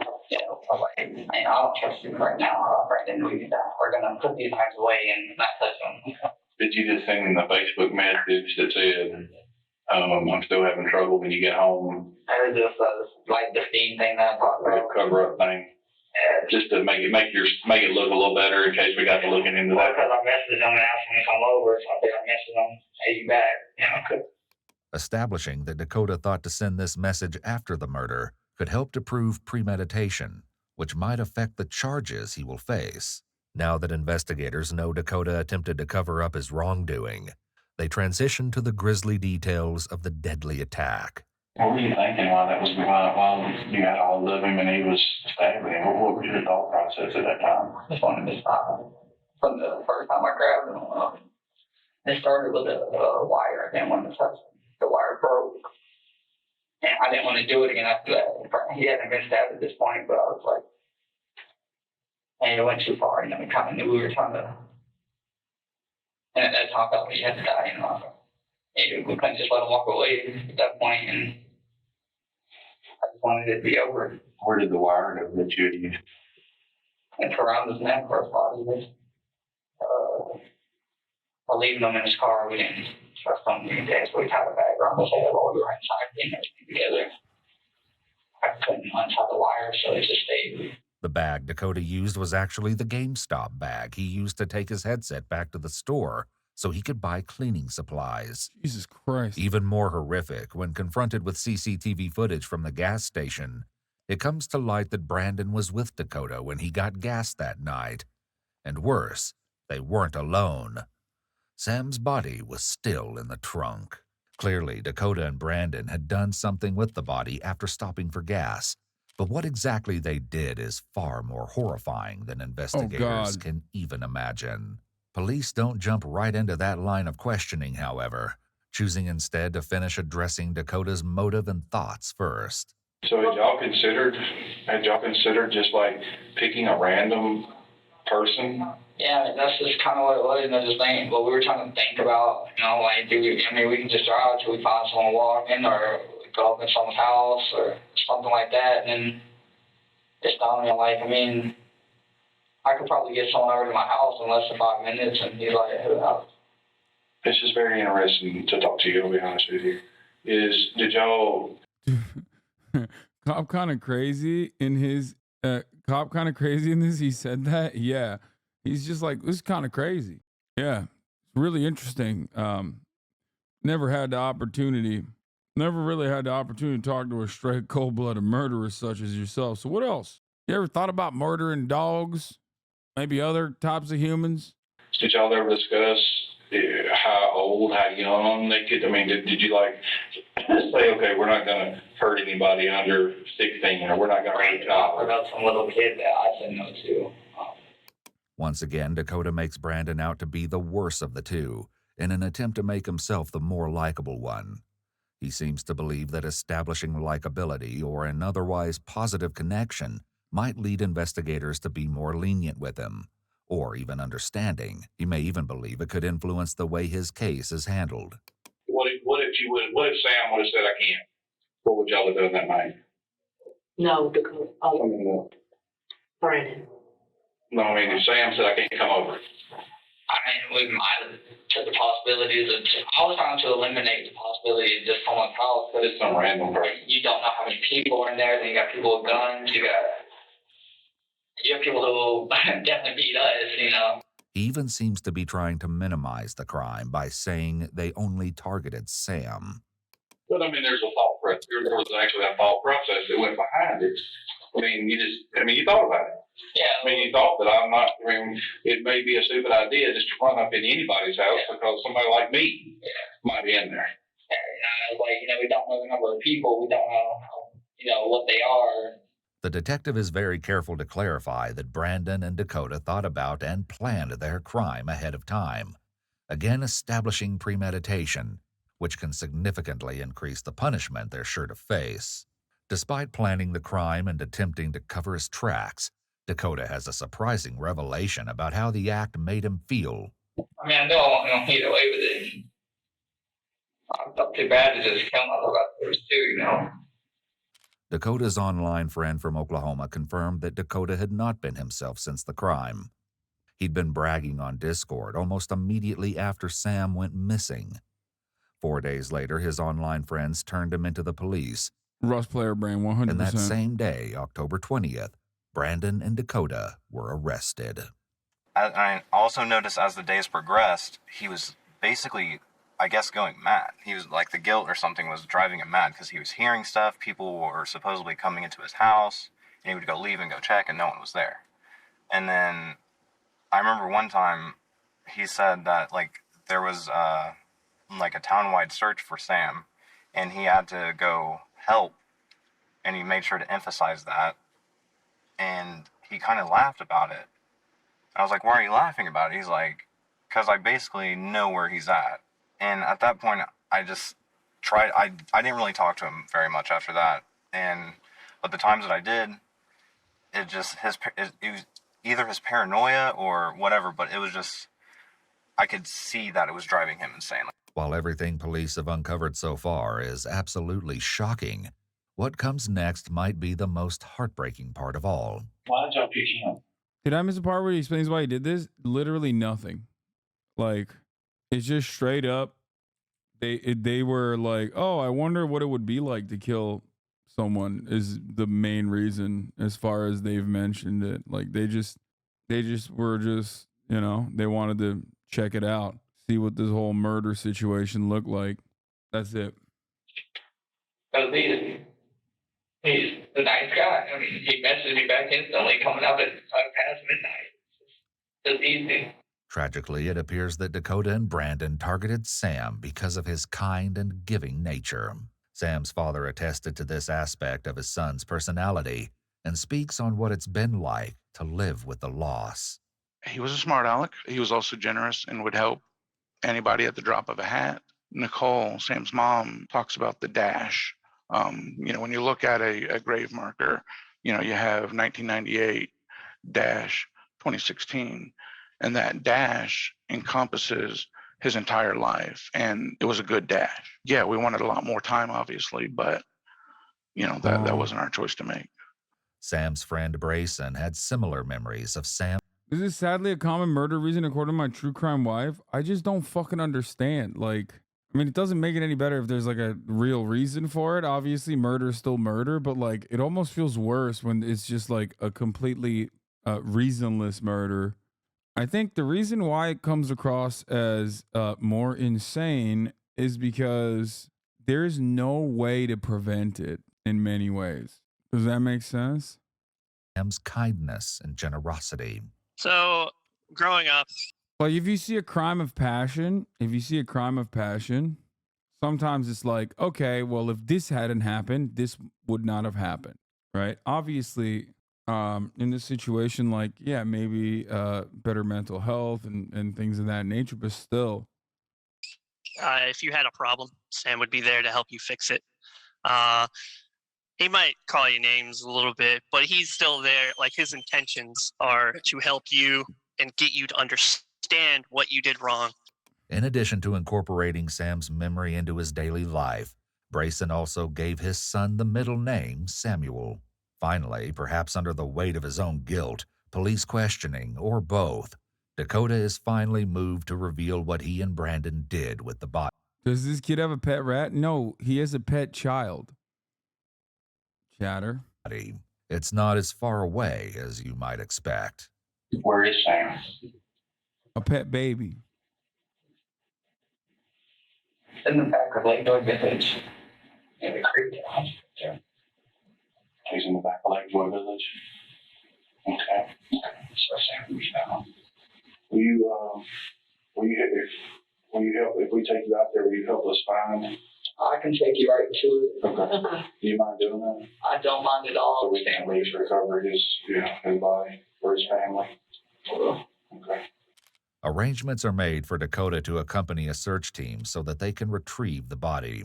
was like, I don't trust you right now, Brandon. We're gonna put these knives away and not touch them. Did you just send in the Facebook message that said, I'm still having trouble when you get home? It was just like the theme thing that I talked about. Cover up thing. Just to make it look a little better in case we got to looking into that. Because I messaged them and asked them to come over, so I think I messaged them, hey, you back? Establishing that Dakota thought to send this message after the murder could help to prove premeditation, which might affect the charges he will face. Now that investigators know Dakota attempted to cover up his wrongdoing, they transition to the grisly details of the deadly attack. What were you thinking while you got all of him and he was stabbing him? What was your thought process at that time? I just wanted to stop him. From the first time I grabbed him, it started with a wire. I didn't want to touch him. The wire broke. And I didn't want to do it again after that. He hadn't been stabbed at this point, but I was like, and it went too far. We kind of knew we were trying to. And at that time, I felt like he had to die. And we couldn't just let him walk away at that point, and I just wanted it to be over. Where did the wire go that you had used? And around his neck or his body. While leaving him in his car, we didn't trust him. So we tied a bag around his head while we were inside, getting everything together. I couldn't untie the wire, so it just stayed. The bag Dakota used was actually the GameStop bag he used to take his headset back to the store so he could buy cleaning supplies. Jesus Christ. Even more horrific, when confronted with CCTV footage from the gas station, it comes to light that Brandon was with Dakota when he got gas that night. And worse, they weren't alone. Sam's body was still in the trunk. Clearly, Dakota and Brandon had done something with the body after stopping for gas, but what exactly they did is far more horrifying than investigators can even imagine. Police don't jump right into that line of questioning, however, choosing instead to finish addressing Dakota's motive and thoughts first. So had y'all considered just like picking a random person? Yeah, that's just kind of what it was. Just think what we were trying to think about, we can just drive till we find someone walking or go up in someone's house or something like that. And then it's down there, I could probably get someone over to my house in less than 5 minutes, and he's like, who knows? This is very interesting to talk to you, I'll be honest with you. Did y'all... Cop kind of crazy in this, he said that? Yeah. He's just like, this is kind of crazy. Yeah. It's really interesting. Never really had the opportunity to talk to a straight cold-blooded murderer such as yourself. So what else? You ever thought about murdering dogs? Maybe other types of humans? Did y'all ever discuss how old, how young they could, did you say, okay, we're not going to hurt anybody under 16, or we're not going to hurt a child? About some little kid that I said no to. Once again, Dakota makes Brandon out to be the worse of the two, in an attempt to make himself the more likable one. He seems to believe that establishing likability or an otherwise positive connection might lead investigators to be more lenient with him, or even understanding. He may even believe it could influence the way his case is handled. What if Sam would have said, I can't? What would y'all have done that night? No, because Brandon. No, if Sam said, I can't come over. We might have took the possibilities of. I was trying to eliminate the possibility of just someone's house. Just some random person. You don't know how many people are in there. Then you got people with guns. You you have people who definitely beat us, you know. He even seems to be trying to minimize the crime by saying they only targeted Sam. But I mean, there's a thought process. There was actually a thought process that went behind it. I mean, you thought about it. Yeah. I mean, you thought that it may be a stupid idea just to run up in anybody's house because somebody like me might be in there. Yeah, we don't know the number of people. We don't know, what they are. The detective is very careful to clarify that Brandon and Dakota thought about and planned their crime ahead of time, again establishing premeditation, which can significantly increase the punishment they're sure to face. Despite planning the crime and attempting to cover his tracks, Dakota has a surprising revelation about how the act made him feel. I mean, I know I want to get away with it. I felt too bad to just kill myself after it too, Dakota's online friend from Oklahoma confirmed that Dakota had not been himself since the crime. He'd been bragging on Discord almost immediately after Sam went missing. 4 days later, his online friends turned him into the police. Russ player brain, 100%. And that same day, October 20th, Brandon and Dakota were arrested. I also noticed as the days progressed, he was basically, I guess, going mad. He was like the guilt or something was driving him mad because he was hearing stuff. People were supposedly coming into his house, and he would go leave and go check, and no one was there. And then I remember one time he said that there was a town-wide search for Sam, and he had to go help, and he made sure to emphasize that. And he kind of laughed about it. I was like, why are you laughing about it? He's like, because I basically know where he's at. And at that point, I just tried, I didn't really talk to him very much after that. But the times that I did, it was either his paranoia or whatever, but it was just, I could see that it was driving him insane. While everything police have uncovered so far is absolutely shocking, what comes next might be the most heartbreaking part of all. Why don't you him? Did I miss the part where he explains why he did this? Literally nothing. It's just straight up. They were like, oh, I wonder what it would be like to kill someone is the main reason as far as they've mentioned it. They just were they wanted to check it out, see what this whole murder situation looked like. That's it. He's a nice guy. I mean, he messaged me back instantly coming up at past midnight. It's easy. Tragically, it appears that Dakota and Brandon targeted Sam because of his kind and giving nature. Sam's father attested to this aspect of his son's personality and speaks on what it's been like to live with the loss. He was a smart aleck. He was also generous and would help anybody at the drop of a hat. Nicole, Sam's mom, talks about the dash. When you look at a grave marker, you have 1998 dash 2016, and that dash encompasses his entire life, and it was a good dash. Yeah, we wanted a lot more time, obviously, but that wasn't our choice to make. Sam's friend Brayson had similar memories of Sam. This is sadly a common murder reason according to my true crime wife. I just don't fucking understand. It doesn't make it any better if there's a real reason for it. Obviously, murder is still murder, but it almost feels worse when it's just a completely reasonless murder. I think the reason why it comes across as more insane is because there's no way to prevent it in many ways. Does that make sense? Sam's kindness and generosity. So, growing up, if you see a crime of passion, sometimes it's okay, well, if this hadn't happened, this would not have happened, right? Obviously, in this situation, maybe better mental health and things of that nature, but still. If you had a problem, Sam would be there to help you fix it. He might call you names a little bit, but he's still there. His intentions are to help you and get you to understand what you did wrong. In addition to incorporating Sam's memory into his daily life, Brayson also gave his son the middle name Samuel. Finally, perhaps under the weight of his own guilt, police questioning, or both, Dakota is finally moved to reveal what he and Brandon did with the body. Does this kid have a pet rat? No, he has a pet child. Chatter. It's not as far away as you might expect. Where is Sam? A pet baby. In the back of Lakewood Village. In the creek. He's in the back of Lakewood Village. Okay. So Sam, will you help, if we take you out there, will you help us find? I can take you right to it. Okay. Do you mind doing that? I don't mind at all. So we can at least recover his body for his family. Okay. Arrangements are made for Dakota to accompany a search team so that they can retrieve the body.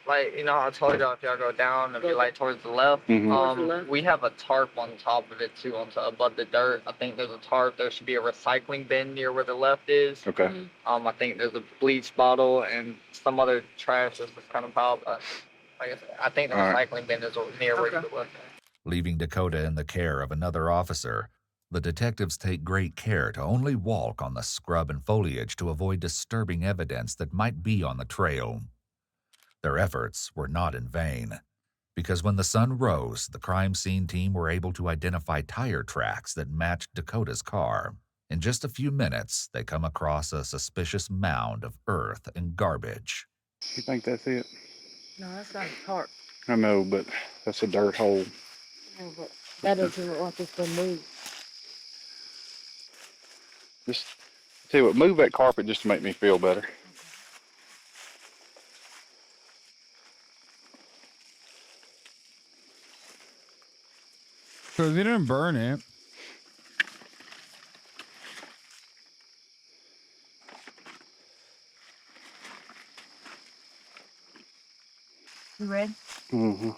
Like, I told y'all if y'all go down and be like towards the left, we have a tarp on top of it too, above the dirt. I think there's a tarp. There should be a recycling bin near where the left is. Okay. I think there's a bleach bottle and some other trash that's just kind of piled up. I think the recycling bin is near where you look. Leaving Dakota in the care of another officer, the detectives take great care to only walk on the scrub and foliage to avoid disturbing evidence that might be on the trail. Their efforts were not in vain, because when the sun rose, the crime scene team were able to identify tire tracks that matched Dakota's car. In just a few minutes, they come across a suspicious mound of earth and garbage. You think that's it? No, that's not a tarp. I know, but that's a dirt hole. No, but that doesn't look like it's been moved. Just tell you what, move that carpet just to make me feel better. Because they didn't burn it. You ready? Mm-hmm.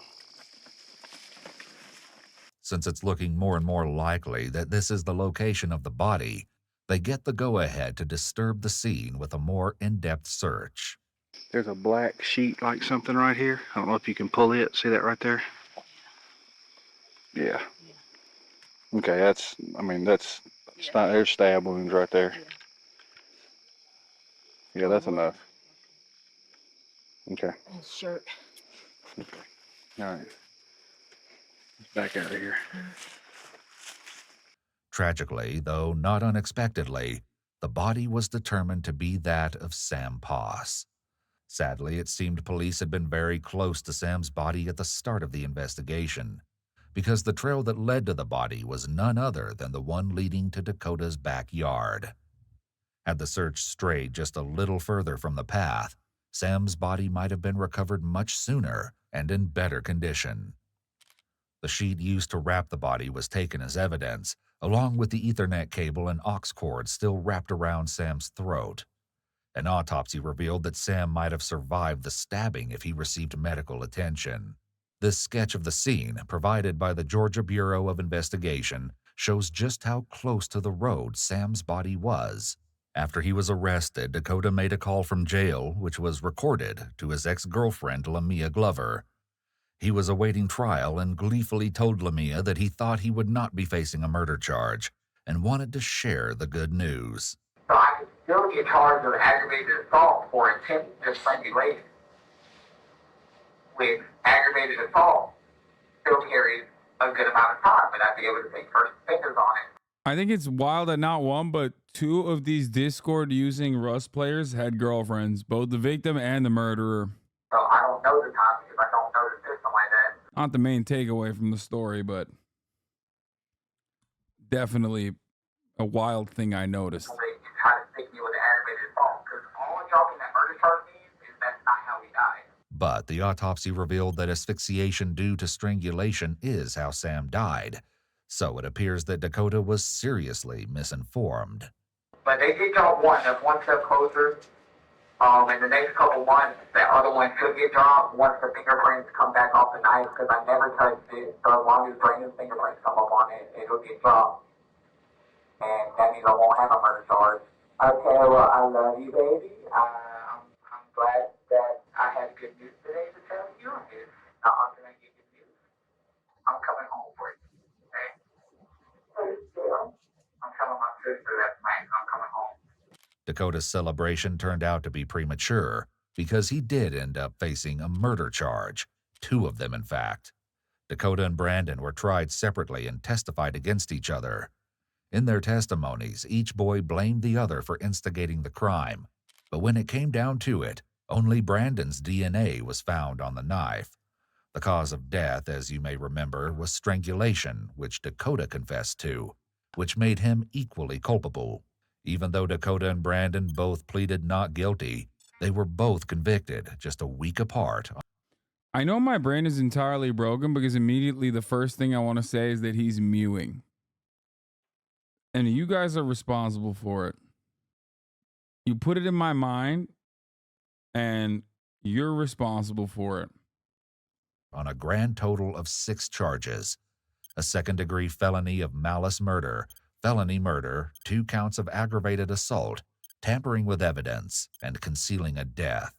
Since it's looking more and more likely that this is the location of the body, they get the go-ahead to disturb the scene with a more in-depth search. There's a black sheet like something right here. I don't know if you can pull it. See that right there? Yeah. Okay, that's there's stab wounds right there. Yeah, that's enough. Okay. And shirt. Okay. All right. Let's back out of here. Tragically, though not unexpectedly, the body was determined to be that of Sam Poss. Sadly, it seemed police had been very close to Sam's body at the start of the investigation, because the trail that led to the body was none other than the one leading to Dakota's backyard. Had the search strayed just a little further from the path, Sam's body might have been recovered much sooner and in better condition. The sheet used to wrap the body was taken as evidence, along with the Ethernet cable and aux cord still wrapped around Sam's throat. An autopsy revealed that Sam might have survived the stabbing if he received medical attention. This sketch of the scene, provided by the Georgia Bureau of Investigation, shows just how close to the road Sam's body was. After he was arrested, Dakota made a call from jail, which was recorded, to his ex-girlfriend, Lamia Glover. He was awaiting trial and gleefully told Lamia that he thought he would not be facing a murder charge and wanted to share the good news. So I could still get charged with aggravated assault for attempted strangulation. With aggravated assault, still carries a good amount of time, but I'd be able to take first offenders on it. I think it's wild that not one, but two of these Discord using Rust players had girlfriends, both the victim and the murderer. So I don't know the time because I don't know the system like that. Not the main takeaway from the story, but definitely a wild thing I noticed. So they try to stick me with the aggravated assault because all y'all in that murder charge means is that's not how he died. But the autopsy revealed that asphyxiation due to strangulation is how Sam died, so it appears that Dakota was seriously misinformed. But they did drop one. That's one step closer. In the next couple months, the other one could get dropped once the fingerprints come back off the knife because I never touched it. So as long as Brandon's fingerprints come up on it, it'll get dropped. And that means I won't have a murder charge. Okay, well, I love you, baby. I'm glad that I had good news today to tell you. Now I'm going to get good news. I'm coming home for you. Okay? I'm telling my sister that night I'm coming home. Dakota's celebration turned out to be premature because he did end up facing a murder charge, 2 of them in fact. Dakota and Brandon were tried separately and testified against each other. In their testimonies, each boy blamed the other for instigating the crime, but when it came down to it, only Brandon's DNA was found on the knife. The cause of death, as you may remember, was strangulation, which Dakota confessed to, which made him equally culpable. Even though Dakota and Brandon both pleaded not guilty, they were both convicted just a week apart. I know my brain is entirely broken because immediately the first thing I want to say is that he's mewing. And you guys are responsible for it. You put it in my mind, and you're responsible for it. On a grand total of 6 charges: a second-degree felony of malice murder, felony murder, 2 counts of aggravated assault, tampering with evidence, and concealing a death.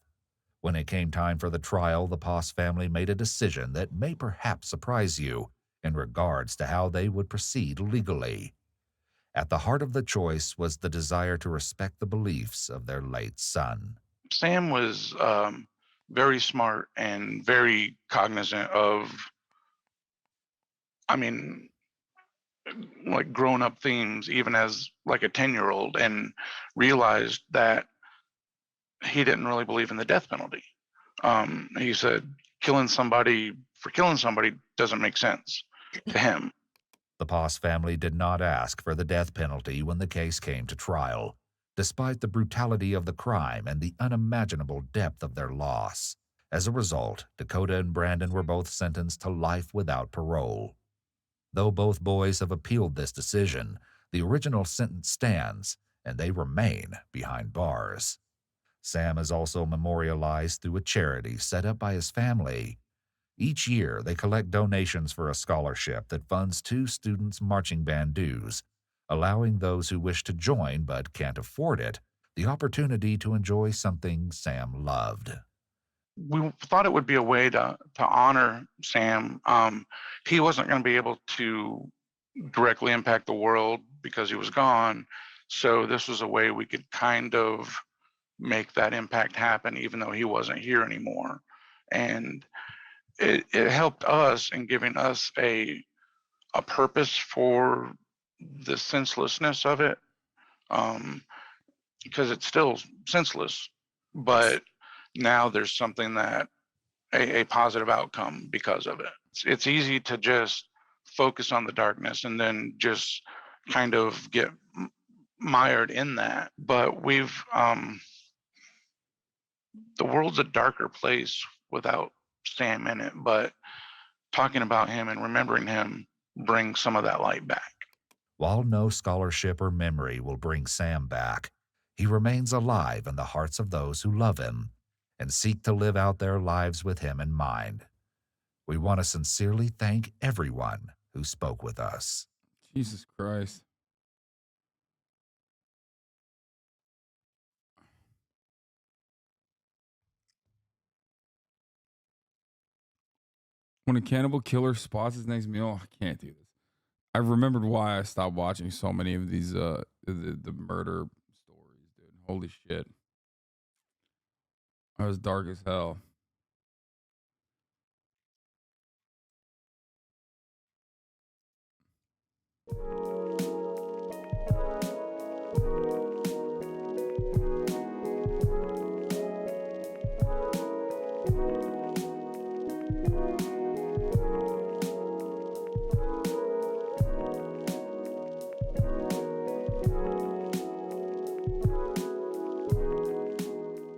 When it came time for the trial, the Poss family made a decision that may perhaps surprise you in regards to how they would proceed legally. At the heart of the choice was the desire to respect the beliefs of their late son. Sam was very smart and very cognizant of, like grown-up themes, even as like a 10-year-old, and realized that he didn't really believe in the death penalty. He said killing somebody doesn't make sense to him. The Poss family did not ask for the death penalty when the case came to trial, despite the brutality of the crime and the unimaginable depth of their loss. As a result, Dakota and Brandon were both sentenced to life without parole. Though both boys have appealed this decision, the original sentence stands, and they remain behind bars. Sam is also memorialized through a charity set up by his family. Each year, they collect donations for a scholarship that funds 2 students' marching band dues, allowing those who wish to join but can't afford it the opportunity to enjoy something Sam loved. We thought it would be a way to honor Sam. He wasn't going to be able to directly impact the world because he was gone, so this was a way we could kind of make that impact happen even though he wasn't here anymore. And it helped us in giving us a purpose for the senselessness of it, because it's still senseless, but now there's something that a positive outcome because of it. It's easy to just focus on the darkness and then just kind of get mired in that, but we've the world's a darker place without Sam in it, but talking about him and remembering him brings some of that light back. While no scholarship or memory will bring Sam back, he remains alive in the hearts of those who love him and seek to live out their lives with him in mind. We want to sincerely thank everyone who spoke with us. Jesus Christ. When a cannibal killer spots his next meal, I can't do this. I remembered why I stopped watching so many of these the murder stories, dude. Holy shit. That was dark as hell.